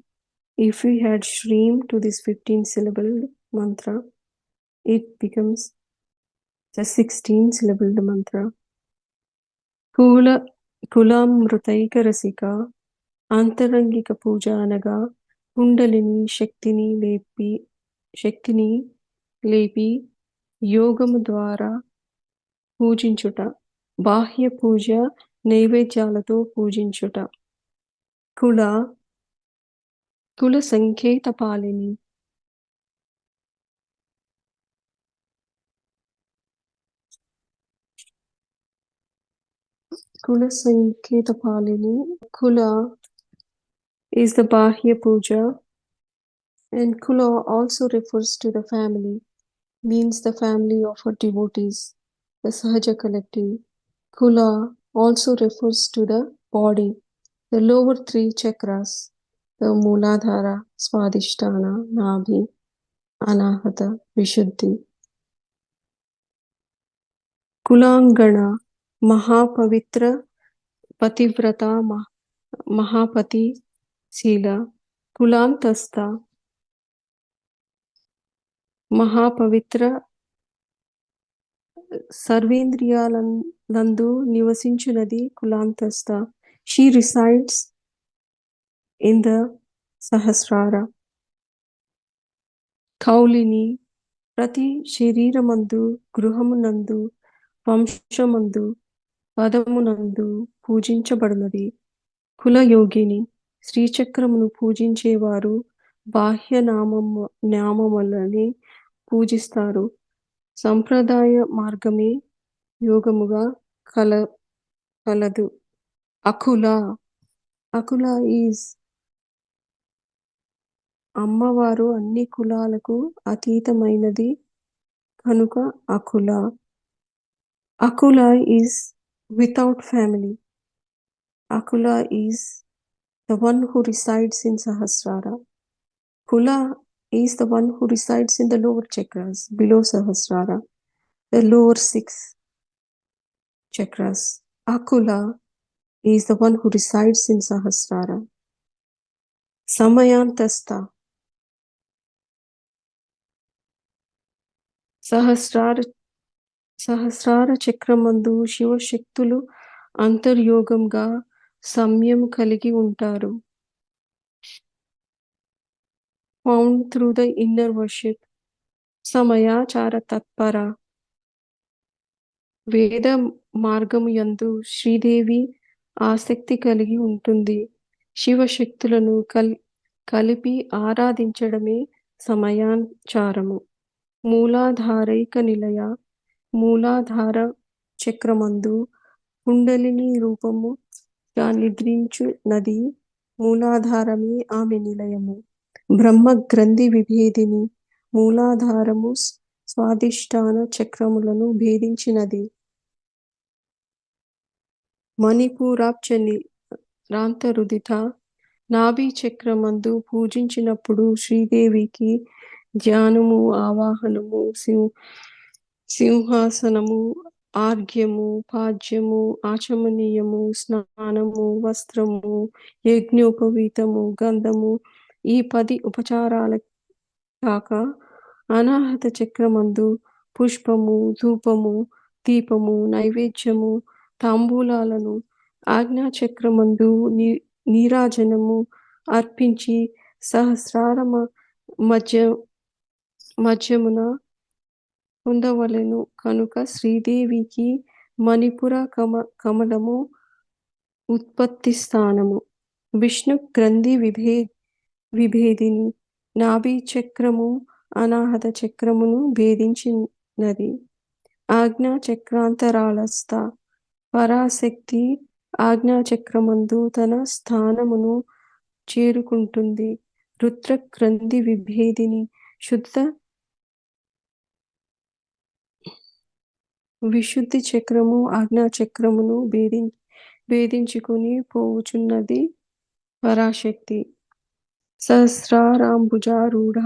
[SPEAKER 1] If we add Shreem to this 15-syllabled mantra, it becomes the 16-syllabled mantra. కులామృతైక రసిక. ఆంతరంగిక పూజ అనగా కుండలిని శక్తిని లేపి యోగము ద్వారా పూజించుట. బాహ్య పూజ నైవేద్యాలతో పూజించుట. కుల సంకేత పాలిని. Kula Sanketa Palini. Kula is the Bahya Puja, and Kula also refers to the family, means the family of her devotees, the Sahaja collective. Kula also refers to the body, the lower three chakras, the Mooladhara, Swadhisthana, Nabhi, Anahata, Vishuddhi. Kulangana, Mahapavitra, Pativrata, Mahapati, Sila. Kulantasta, మహాపవిత్ర సర్వేంద్రియాలందు నివసించునది కులాంతస్థ. She resides in the Sahasrara. కౌలిని. ప్రతి శరీరమందు, గృహమునందు, వంశమందు, పదమునందు పూజించబడినది. కులయోగిని. శ్రీచక్రమును పూజించేవారు బాహ్య నామములని పూజిస్తారు. సంప్రదాయ మార్గమే యోగముగా కలదు. అకుల ఈజ్ అమ్మవారు అన్ని కులాలకు అతీతమైనది కనుక అకుల. అకుల ఈజ్ వితౌట్ ఫ్యామిలీ. అకుల is the one who resides in Sahasrara. Kula is the one who resides in the lower chakras, below Sahasrara, the lower 6 chakras. Akula is the one who resides in Sahasrara. Samayantasta. సహస్రార చక్రమందు శివశక్తులు అంతర్యోగంగా సమయం కలిగి ఉంటారు. Found through the inner worship. సమయాచార తత్పర. వేద మార్గము యందు శ్రీదేవి ఆసక్తి కలిగి ఉంటుంది. శివశక్తులను కలిపి ఆరాధించడమే సమయాచారము. మూలాధారైక నిలయ. మూలాధార చక్రమందు కుండలిని రూపముగా నిద్రించు నది. మూలాధారమే ఆమె నిలయము. బ్రహ్మ గ్రంథి విభేదిని. మూలాధారము స్వాధిష్టాన చక్రములను భేదించినది. మణిపూరాబ్జరాంతరుదిత. నాభి చక్రమందు పూజించినప్పుడు శ్రీదేవికి ధ్యానము, ఆవాహనము, సింహాసనము, ఆర్ఘ్యము, పాద్యము, ఆచమనీయము, స్నానము, వస్త్రము, యజ్ఞోపవీతము, గంధము, ఈ 10 ఉపచారాల కాక అనాహత చక్రమందు పుష్పము, ధూపము, దీపము, నైవేద్యము, తాంబూలాలను ఆజ్ఞాచక్రమందు నీరాజనము అర్పించి సహస్రారమ మధ్యమున పొందవలెను. కనుక శ్రీదేవికి మణిపుర కమలము ఉత్పత్తి స్థానము. విష్ణు గ్రంథి విభేదిని. నాభి చక్రము అనాహత చక్రమును భేదించినది. ఆజ్ఞా చక్రాంతరాళస్థ. పరాశక్తి ఆజ్ఞాచక్రమందు తన స్థానమును చేరుకుంటుంది. రుద్ర గ్రంథి విభేదిని. శుద్ధ విశుద్ధి చక్రము ఆజ్ఞాచక్రమును భేదించుకుని పోవుచున్నది పరాశక్తి. సహస్రారాంబుజారూఢ.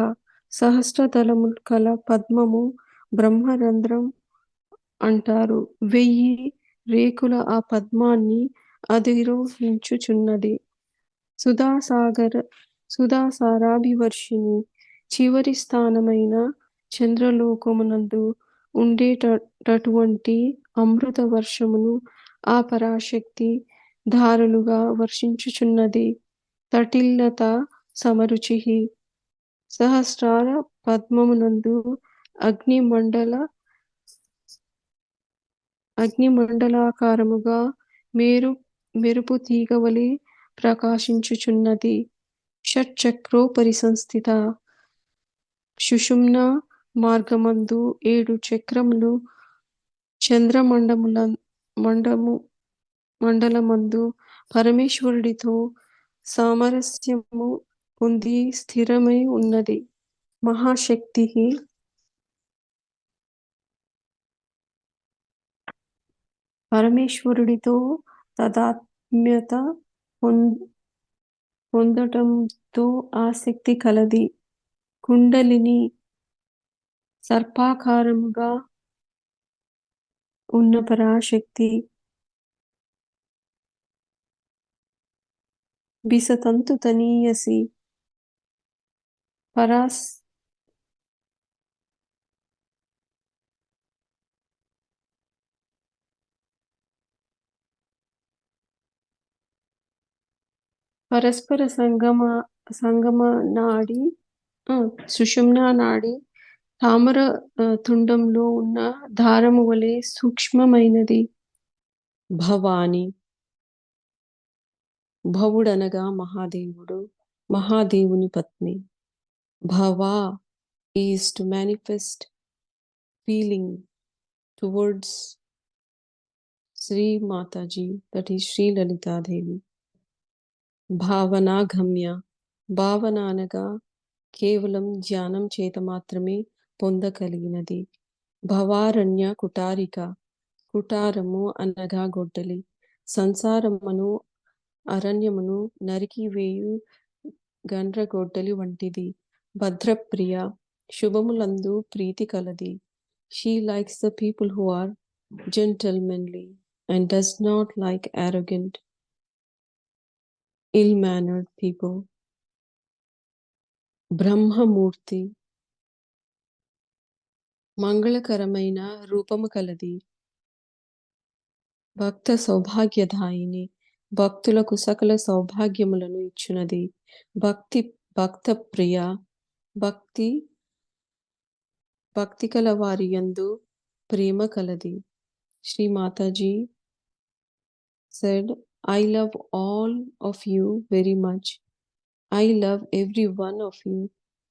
[SPEAKER 1] సహస్రదళములు కల పద్మము బ్రహ్మరంధ్రం అంటారు. 1000 రేకుల ఆ పద్మాన్ని అధిరోహించుచున్నది. సుధాసారాభివర్షిణి. చివరి స్థానమైన చంద్రలోకమునందు ఉండేటటువంటి అమృత వర్షమును ఆ పరాశక్తి ధారలుగా వర్షించుచున్నది. తటిల్లత సమరుచిః. సహస్రార పద్మమునందు అగ్నిమండలాకారముగా మెరుపు తీగవలె ప్రకాశించుచున్నది. షట్చక్రోపరి సంస్థిత. సుషుమ్నా మార్గమందు 7 చక్రములు చంద్రమండలమందు పరమేశ్వరుడితో సామరస్యము పొంది స్థిరమై ఉన్నది. మహాశక్తి పరమేశ్వరుడితో తాదాత్మ్యత పొందటంతో ఆసక్తి కలది. కుండలిని సర్పాకారముగా ఉన్న పరాశక్తి బిసతంతు తనీయసి. పరస్పర సంగమ నాడి సుషుమ్నా నాడి తామర తుండంలో ఉన్న దారము వలె సూక్ష్మమైనది. భవాని. భవుడనగా మహాదేవుడు, మహాదేవుని పత్ని. భవా is to manifest feeling towards Sri Mataji, that is Sri Lalita Devi. భావనా గమ్య. భావన అనగా కేవలం ధ్యానం చేత మాత్రమే పొందగలిగినది. భవారణ్య కుటారిక. కుటారము అనగా గొడ్డలి. సంసారమును అరణ్యమును నరికివేయు గండ్రగొడ్డలి వంటిది. భద్రప్రియ. శుభములందు ప్రీతి కలది. She likes the people who are gentlemanly and does not like arrogant, ill-mannered people. Brahmamurthy. మంగళకరమైన రూపము కలది. భక్త సౌభాగ్యదాయిని. భక్తులకు సకల సౌభాగ్యములను ఇచ్చునది. భక్త ప్రియ. భక్తి కల వారి యందు ప్రేమ కలది. Shri Mataji said, I love all of you very much. I love every one of you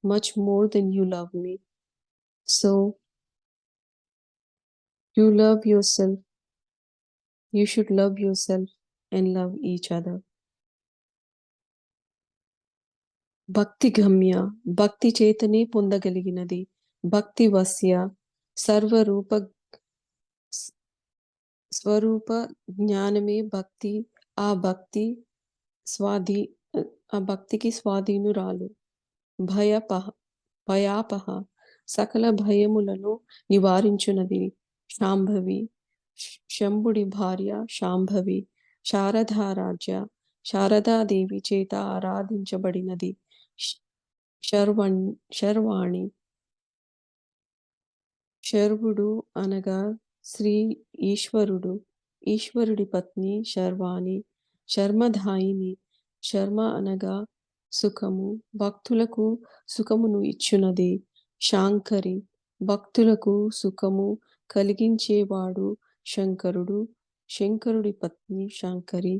[SPEAKER 1] much more than you love me. So, you love yourself. You should love yourself and love each other. భక్తి గమ్య. భక్తి చేతనే పొందగలిగినది. భక్తి వస్య. స్వరూప జ్ఞానమే భక్తి. ఆ భక్తికి స్వాధీనురాలు. భయాపహ. సకల భయములను నివారించునది. శాంభవి. శంభుడి భార్య శాంభవి. శారదారాజ్య. శారదాదేవి చేత ఆరాధించబడినది. శర్వాణి. శర్వుడు అనగా శ్రీ ఈశ్వరుడు, ఈశ్వరుడి పత్ని శర్వాణి, శర్మధాయిని. శర్మ అనగా సుఖము, భక్తులకు సుఖమును ఇచ్చునది. శాంకరి, భక్తులకు సుఖము కలిగించేవాడు శంకరుడు. శంకరుడి పత్ని శాంకరి.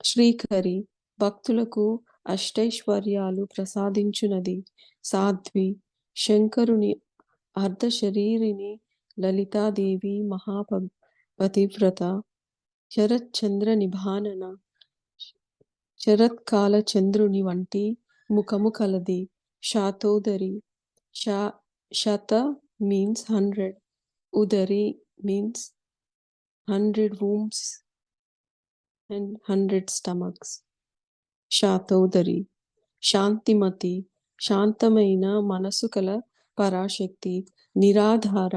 [SPEAKER 1] శ్రీకరి, భక్తులకు అష్టైశ్వర్యాలు ప్రసాదించునది. సాధ్వి, శంకరుని అర్ధశరీరిని లలితాదేవి మహాపతివ్రత. శరత్చంద్ర నిభానన, శరత్కాల చంద్రుని వంటి ముఖము కలది. శాతోదరి, శత మీన్స్ 100, ఉదరి మీన్స్ 100 wombs and 100 stomachs. శాతోదరి. శాంతిమతి, శాంతమైన మనసు కల పరాశక్తి. నిరాధార,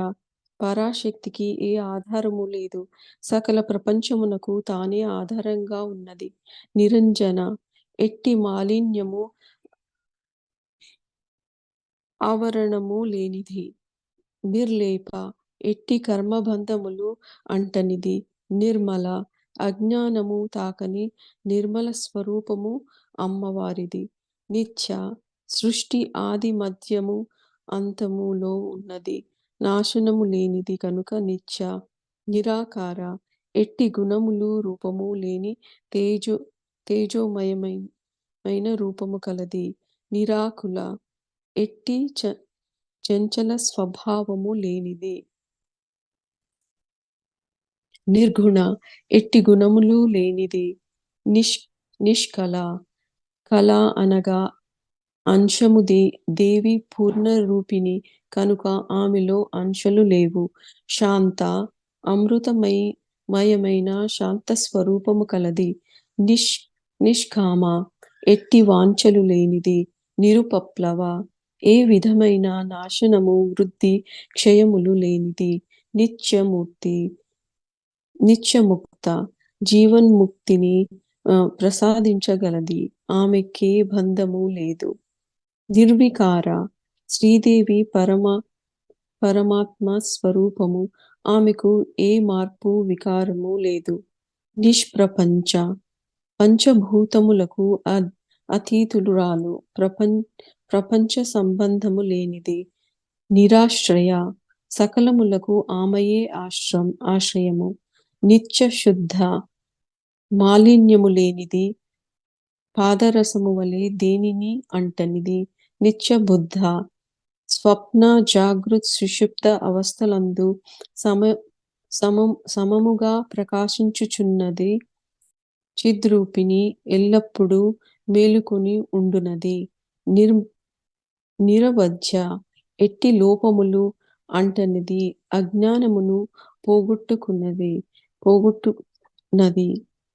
[SPEAKER 1] పరాశక్తికి ఏ ఆధారము లేదు, సకల ప్రపంచమునకు తానే ఆధారంగా ఉన్నది. నిరంజన, ఎట్టి మాలిన్యము ఆవరణము లేనిది. నిర్లేప, ఎట్టి కర్మబంధములు అంటనిది. నిర్మల, అజ్ఞానము తాకని నిర్మల స్వరూపము అమ్మవారిది. నిత్య, సృష్టి ఆది మధ్యము అంతములో ఉన్నది, నాశనము లేనిది కనుక నిత్య. నిరాకార, ఎట్టి గుణములు రూపము లేని తేజోమయమైన రూపము కలది. నిరాకుల, ఎట్టి చంచల స్వభావము లేనిది. నిర్గుణ, ఎట్టి గుణములు లేనిది. నిష్కళ, కళ అనగా అంశము. దేవి పూర్ణ రూపిణి కనుక ఆమెలో అంశలు లేవు. శాంత, అమృతమయమైన శాంత స్వరూపము కలది. నిష్కామ, ఎట్టి వాంఛలు లేనిది. నిరుపప్లవ, ఏ విధమైన నాశనము వృద్ధి క్షయములు లేనిది. నిత్యమూర్తి, నిత్యముక్త, జీవన్ముక్తిని ప్రసాదించగలది. ఆమెకే బంధము లేదు. నిర్వికార, శ్రీదేవి పరమాత్మ స్వరూపము. ఆమెకు ఏ మార్పు వికారము లేదు. నిష్ప్రపంచ, పంచభూతములకు అతీతురాలు, ప్రపంచ సంబంధము లేనిది. నిరాశ్రయ, సకలములకు ఆమెయే ఆశ్రయము. నిత్య శుద్ధ, మాలిన్యము లేనిది. పాదరసము వలె దేనిని అంటనిది. నిత్య బుద్ధ, స్వప్న జాగృత్ సుషుప్త అవస్థలందు సమముగా ప్రకాశించుచున్నది. చిద్రూపిణి, ఎల్లప్పుడూ మేలుకొని ఉండునది. నిరవధ్య, ఎట్టి లోపములు అంటనిది. అజ్ఞానమును పోగొట్టునది.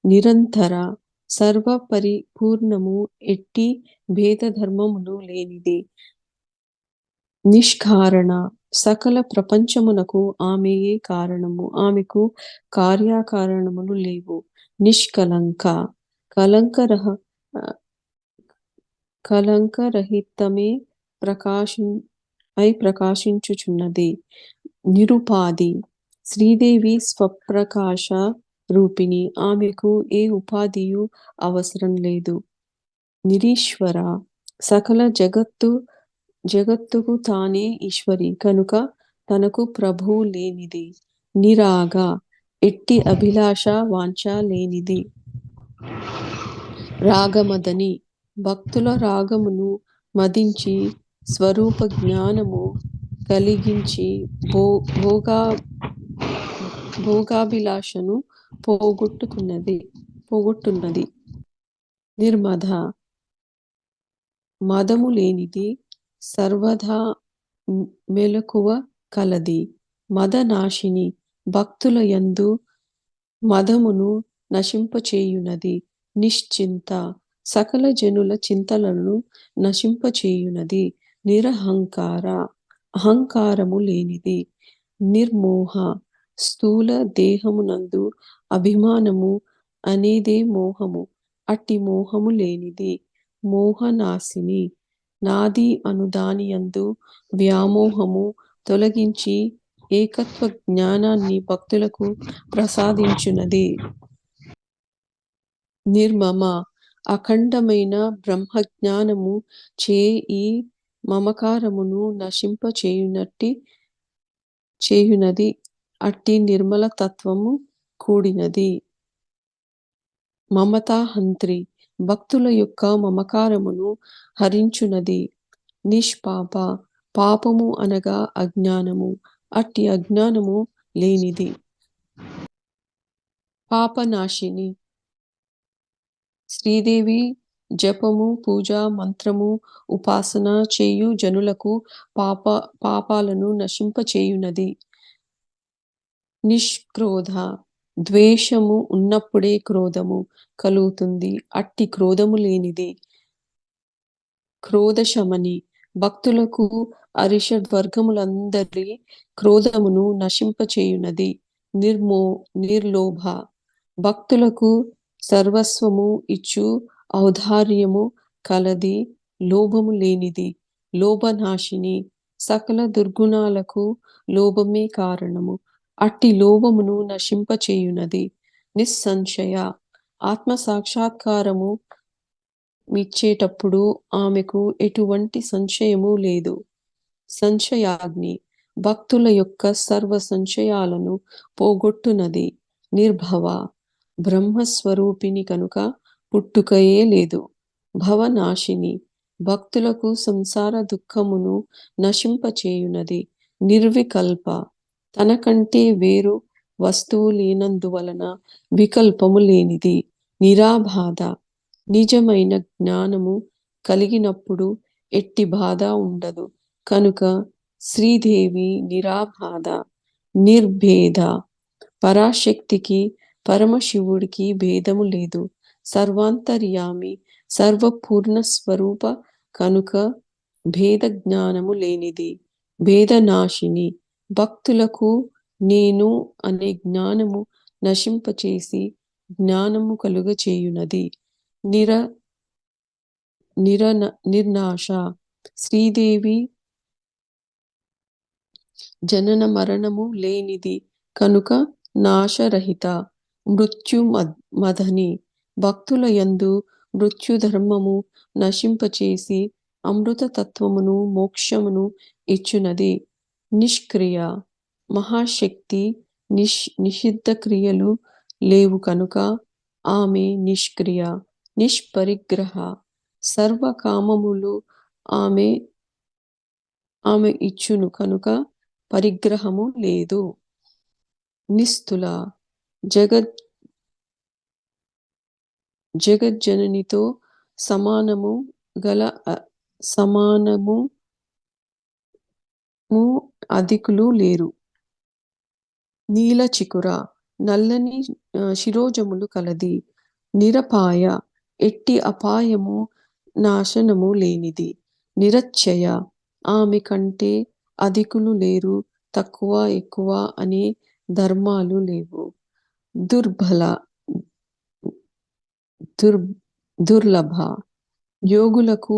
[SPEAKER 1] నిరంతర, సర్వ పరిపూర్ణము, ఎట్టి భేదధర్మములు లేనిది. నిష్కారణ, సకల ప్రపంచమునకు ఆమెయే కారణము. ఆమెకు కార్యకారణములు లేవు. నిష్కలంక, కలంకరహితమే ప్రకాశించుచున్నది. నిరుపాధి, శ్రీదేవి స్వప్రకాశ రూపిణి. ఆమెకు ఏ ఉపాధియు అవసరం లేదు. నిరీశ్వర, సకల జగత్తుకు తానే ఈశ్వరి కనుక తనకు ప్రభువు లేనిది. నిరాగ, ఎట్టి అభిలాష వాంఛ లేనిది. రాగమదని, భక్తుల రాగమును మదించి స్వరూప జ్ఞానము కలిగించి భోగాభిలాషను పోగొట్టున్నది. నిర్మద, మదము లేనిది, సర్వదా మెలకువ కలది. మదనాశిని, భక్తుల యందు మదమును నశింపచేయునది. నిశ్చింత, సకల జనుల చింతలను నశింపచేయునది. నిరహంకార, అహంకారము లేనిది. నిర్మోహ, స్థూల దేహమునందు అభిమానము అనేదే మోహము. అట్టి మోహము లేనిది. మోహనాశిని, నాది అను దానియందు వ్యామోహము తొలగించి ఏకత్వ జ్ఞానాన్ని భక్తులకు ప్రసాదించునది. నిర్మమ అఖండమైన బ్రహ్మజ్ఞానము చే ఈ మమకారమును చేయునది. అట్టి నిర్మల తత్వము కూడినది. మమతాహంత్రి భక్తుల యొక్క మమకారమును హరించునది. నిష్పాప పాపము అనగా అజ్ఞానము, అట్టి అజ్ఞానము లేనిది. పాపనాశిని శ్రీదేవి జపము, పూజ, మంత్రము, ఉపాసన చేయు జనులకు పాపాలను నశింపచేయునది. నిష్క్రోధ ద్వేషము ఉన్నప్పుడే క్రోధము కలుగుతుంది, అట్టి క్రోధము లేనిది. క్రోధశమని భక్తులకు అరిషడ్వర్గములందరి క్రోధమును నశింపచేయునది. నిర్లోభ భక్తులకు సర్వస్వము ఇచ్చు ఔదార్యము కలది, లోభము లేనిది. లోభనాశిని సకల దుర్గుణాలకు లోభమే కారణము, అట్టి లోభమును నశింపచేయునది. నిస్సంశయ ఆత్మ సాక్షాత్కారము ఇచ్చేటప్పుడు ఆమెకు ఎటువంటి సంశయము లేదు. సంశయాగ్ని భక్తుల యొక్క సర్వ సంశయాలను పోగొట్టునది. నిర్భవ బ్రహ్మస్వరూపిణి కనుక పుట్టుకయే లేదు. భవనాశిని భక్తులకు సంసార దుఃఖమును నశింపచేయునది. నిర్వికల్ప తనకంటే వేరు వస్తువు లేనందువలన వికల్పము లేనిది. నిరాబాధ నిజమైన జ్ఞానము కలిగినప్పుడు ఎట్టి బాధ ఉండదు కనుక శ్రీదేవి నిరాబాధ. నిర్భేద పరాశక్తికి పరమశివుడికి భేదము లేదు. సర్వాంతర్యామి సర్వపూర్ణ స్వరూప కనుక భేద జ్ఞానము లేనిది. భేదనాశిని భక్తులకు నేను అనే జ్ఞానము నశింపచేసి జ్ఞానము కలుగచేయునది. నిర్నాశ శ్రీదేవి జనన మరణము లేనిది కనుక నాశరహిత. మృత్యుమదని భక్తుల యందు మృత్యుధర్మము నశింపచేసి అమృత తత్వమును మోక్షమును ఇచ్చునది. నిష్క్రియ మహాశక్తి నిషిద్ధ క్రియలు లేవు కనుక ఆమె నిష్క్రియ. నిష్పరిగ్రహ సర్వకామములు ఆమె ఇచ్చును కనుక పరిగ్రహము లేదు. నిస్తుల జగజ్జననితో సమానము అధికులు లేరు. నీలచికుర నల్లని శిరోజములు కలది. నిరపాయ ఎట్టి అపాయము నాశనము లేనిది. నిరచ్చయ ఆమె కంటే అధికులు లేరు, తక్కువ ఎక్కువ అనే ధర్మాలు లేవు. దుర్లభ యోగులకు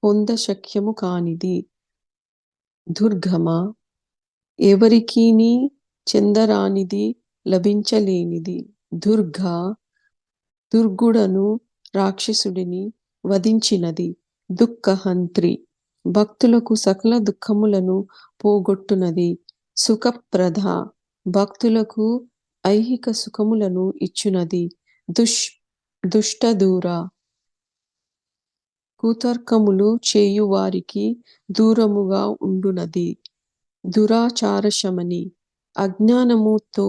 [SPEAKER 1] పొందశక్యము కానిది. దుర్గమ ఎవరికీని చెందరానిది, లభించలేనిది. దుర్గుడను రాక్షసుడిని వధించినది. దుఃఖహంత్రి భక్తులకు సకల దుఃఖములను పోగొట్టునది. సుఖప్రద భక్తులకు ఐహిక సుఖములను ఇచ్చునది. దుష్టదూర కుతర్కములు చేయువారికి దూరముగా ఉండునది. దురాచారశమని అజ్ఞానముతో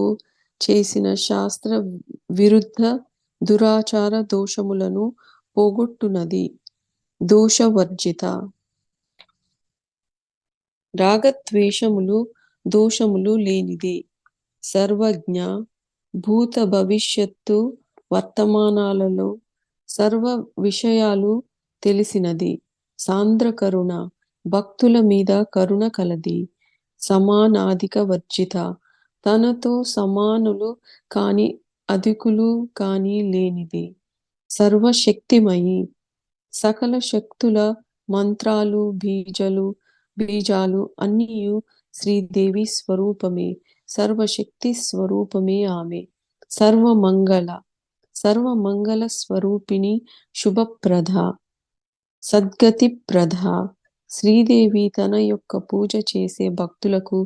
[SPEAKER 1] చేసిన శాస్త్ర విరుద్ధ దురాచార దోషములను పోగొట్టునది. దోషవర్జిత రాగద్వేషములు దోషములు లేనిది. సర్వజ్ఞ భూత భవిష్యత్తు వర్తమానాలలో సర్వ విషయాలు తెలిసినది. సాంద్ర కరుణ భక్తుల మీద కరుణ కలది. సమానాధిక వర్జిత తనతో సమానులు కాని అధికులు కాని లేనిది. సర్వశక్తిమయి సకల శక్తుల మంత్రాలు బీజాలు అన్నీయు శ్రీదేవి స్వరూపమే, సర్వశక్తి స్వరూపమే ఆమె. సర్వమంగళ సర్వమంగళ స్వరూపిణి, శుభప్రద, సద్గతి ప్రధ. శ్రీదేవి తన యొక్క పూజ చేసే భక్తులకు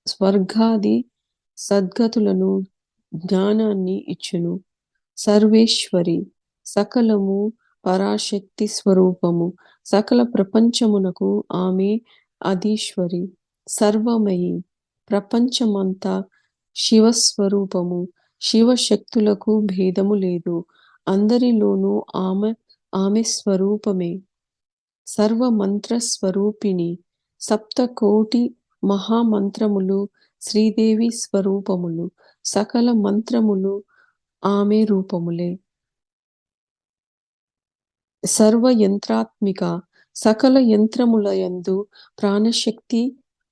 [SPEAKER 1] స్వర్గాది సద్గతులను, జ్ఞానాన్ని ఇచ్చును. సర్వేశ్వరి, సకలము పరాశక్తి స్వరూపము, సకల ప్రపంచమునకు ఆమె అధీశ్వరి. సర్వమయి, ప్రపంచమంతా శివస్వరూపము, శివశక్తులకు భేదము లేదు, అందరిలోనూ ఆమె స్వరూపమే. సర్వమంత్ర స్వరూపిణి, సప్తకోటి మహామంత్రములు శ్రీదేవి స్వరూపములు, సకల మంత్రములు ఆమె రూపములే. సర్వయంత్రాత్మిక, సకల యంత్రములయందు ప్రాణశక్తి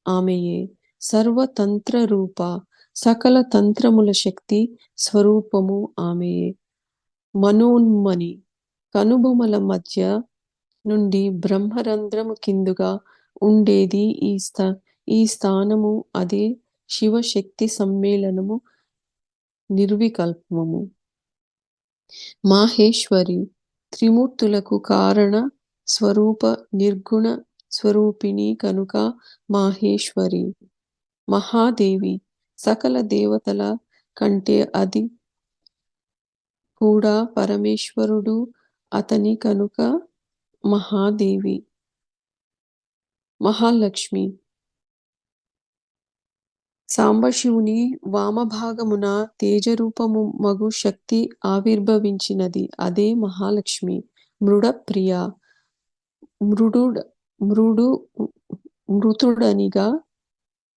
[SPEAKER 1] ఆమెయే. సర్వతంత్ర రూప, సకల తంత్రముల శక్తి స్వరూపము ఆమెయే. మనోన్మని, కనుబొమల మధ్య నుండి బ్రహ్మరంధ్రము కిందుగా ఉండేది ఈ స్థానము, అదే శివశక్తి సమ్మేళనము, నిర్వికల్పము. మాహేశ్వరి, త్రిమూర్తులకు కారణ స్వరూప నిర్గుణ స్వరూపిణి కనుక మాహేశ్వరి. మహాదేవి, సకల దేవతల కంటే అది కూడా పరమేశ్వరుడు అతని కనుక మహాదేవి. మహాలక్ష్మి, సాంబశివుని వామభాగమున తేజరూపము మగు శక్తి ఆవిర్భవించినది, అదే మహాలక్ష్మి. మృడప్రియ, మృతుడనిగా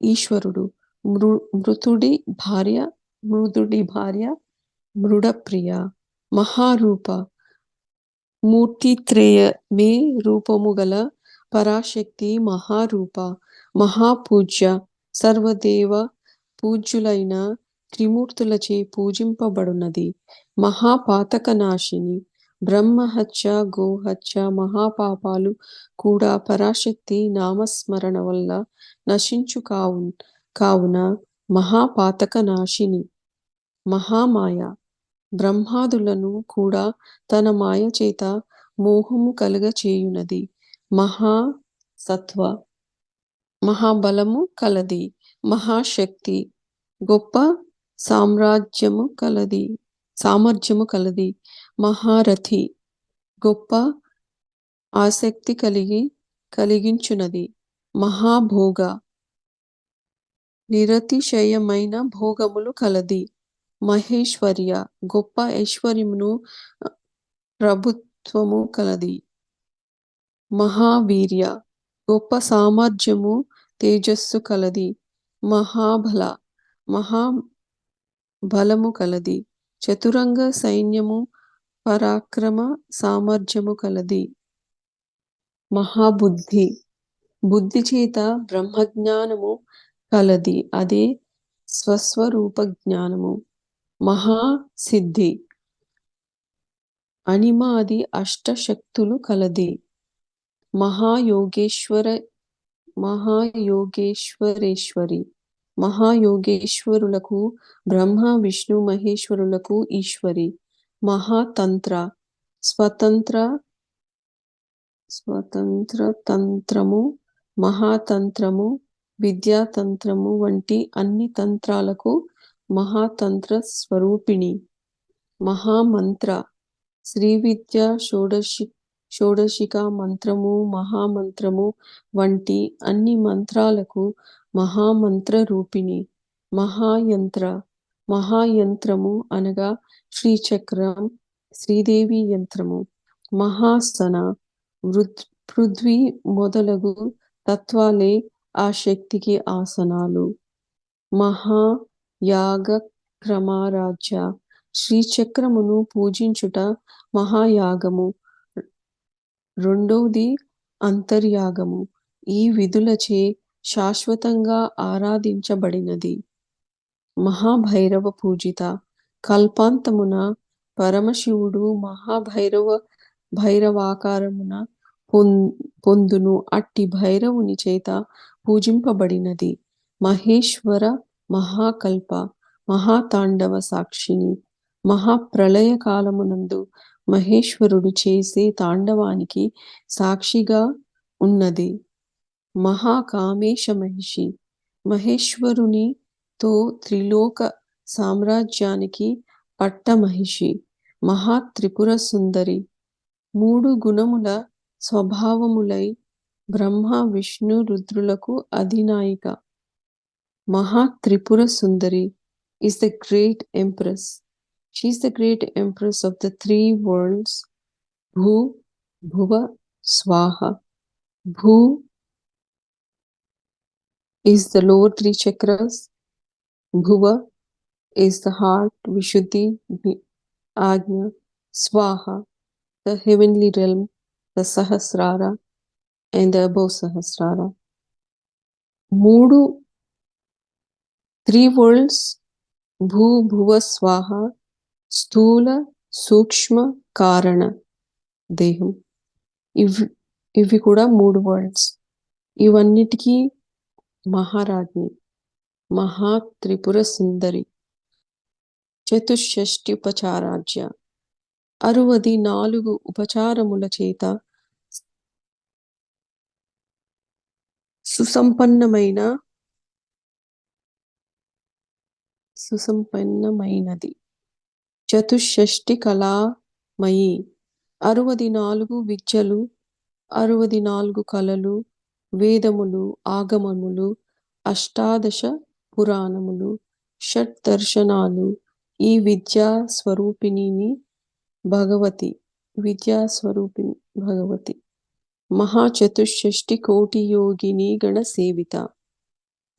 [SPEAKER 1] ఈశ్వరుడు. మృతుడి భార్య మృడప్రియ. మహారూప, మూర్తిత్రయమే రూపము గల పరాశక్తి మహారూప. మహాపూజ్య, సర్వదేవ పూజ్యులైన త్రిమూర్తులచే పూజింపబడునది. మహాపాతకనాశిని, బ్రహ్మహత్య, గోహత్య మహాపాపాలు కూడా పరాశక్తి నామస్మరణ వల్ల నశించు కావున మహాపాతకనాశిని. మహామాయ, బ్రహ్మాదులను కూడా తన మాయ చేత మోహము కలుగ చేయునది. మహాసత్వ, మహాబలము కలది. మహాశక్తి, గొప్ప సామర్థ్యము కలది. మహారథి, గొప్ప ఆసక్తి కలిగించునది. మహాభోగ, నిరతిశయమైన భోగములు కలది. మహేశ్వర్య, గొప్ప ఐశ్వర్యమును ప్రభుత్వము కలది. మహావీర్య, గొప్ప సామర్థ్యము తేజస్సు కలది. మహాబల, మహాబలము కలది. చతురంగ సైన్యము పరాక్రమ సామర్థ్యము కలది. మహాబుద్ధి, బుద్ధి చేత బ్రహ్మజ్ఞానము కలది, అదే స్వస్వరూప జ్ఞానము. మహాసిద్ధి, అనిమాది అష్టశక్తులు కలది. మహాయోగేశ్వరేశ్వరి, మహాయోగేశ్వరులకు బ్రహ్మ విష్ణు మహేశ్వరులకు ఈశ్వరి. మహాతంత్ర, స్వతంత్ర తంత్రము, మహాతంత్రము, విద్యాతంత్రము వంటి అన్ని తంత్రాలకు మహాతంత్ర స్వరూపిణి. మహామంత్ర, శ్రీ విద్య, షోడశిక మంత్రము, మహామంత్రము వంటి అన్ని మంత్రాలకు మహామంత్ర రూపిణి. మహాయంత్ర, మహాయంత్రము అనగా శ్రీచక్రం, శ్రీదేవి యంత్రము. మహాసన, పృథ్వీ మొదలగు తత్వాలే ఆ శక్తికి ఆసనాలు. మహాయాగ క్రమరాజ్య, శ్రీచక్రమును పూజించుట మహాయాగము. రెండవది అంతర్యాగము. ఈ విధులచే శాశ్వతంగా ఆరాధించబడినది. మహాభైరవ పూజిత, కల్పాంతమున పరమశివుడు భైరవాకారమున పొందును. అట్టి భైరవుని చేత పూజింపబడినది. మహేశ్వర మహాకల్ప మహాతాండవ సాక్షిని. మహాప్రళయ కాలమునందు మహేశ్వరుడు చేసే తాండవానికి సాక్షిగా ఉన్నది. మహాకామేశ మహిషి మహేశ్వరునితో త్రిలోక సామ్రాజ్యానికి పట్టమహిషి. మహాత్రిపుర సుందరి 3 గుణముల స్వభావములై బ్రహ్మ విష్ణు రుద్రులకు అధినాయిక. మహాత్రిపుర సుందరి is the great empress. She is the great empress of the 3 worlds. Bhu, Bhuva, Swaha. Bhu is the lower 3 chakras. Bhuva is the heart, Vishuddhi, Ajna. Swaha, the heavenly realm, the Sahasrara and the above Sahasrara. 3 worlds, Bhu, Bhuva, Swaha, స్థూల సూక్ష్మ కారణ దేహం. ఇవి కూడా 3 వరల్డ్స్. ఇవన్నిటికీ మహారాజ్ని, మహాత్రిపుర సుందరి. చతుషష్టి ఉపచారాజ్య 64 ఉపచారముల చేత సుసంపన్నమైనది. చతుషష్టి కళామయి 64 విద్యలు, 64 కళలు, వేదములు, ఆగమములు, 18 పురాణములు, షట్ దర్శనాలు. ఈ విద్యా స్వరూపిణిని భగవతి, విద్యాస్వరూపిణి భగవతి. మహాచతుషష్టి కోటి యోగిని గణ సేవిత.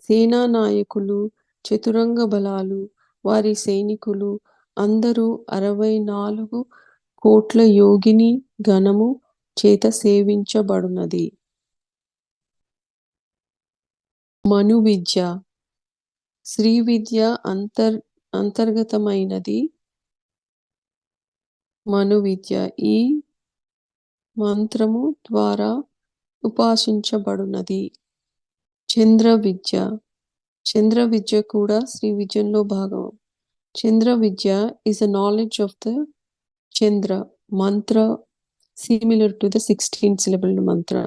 [SPEAKER 1] సేనానాయకులు, చతురంగ బలాలు, వారి సైనికులు అందరూ 64 కోట్ల యోగిని గణము చేత సేవించబడునది. మను విద్య శ్రీ విద్య అంతర్గతమైనది. మను విద్య ఈ మంత్రము ద్వారా ఉపాసించబడునది. చంద్ర విద్య, చంద్ర విద్య కూడా శ్రీ విద్యలో భాగం. చంద్ర విద్య is a knowledge of the Chandra mantra similar to the 16 syllable mantra.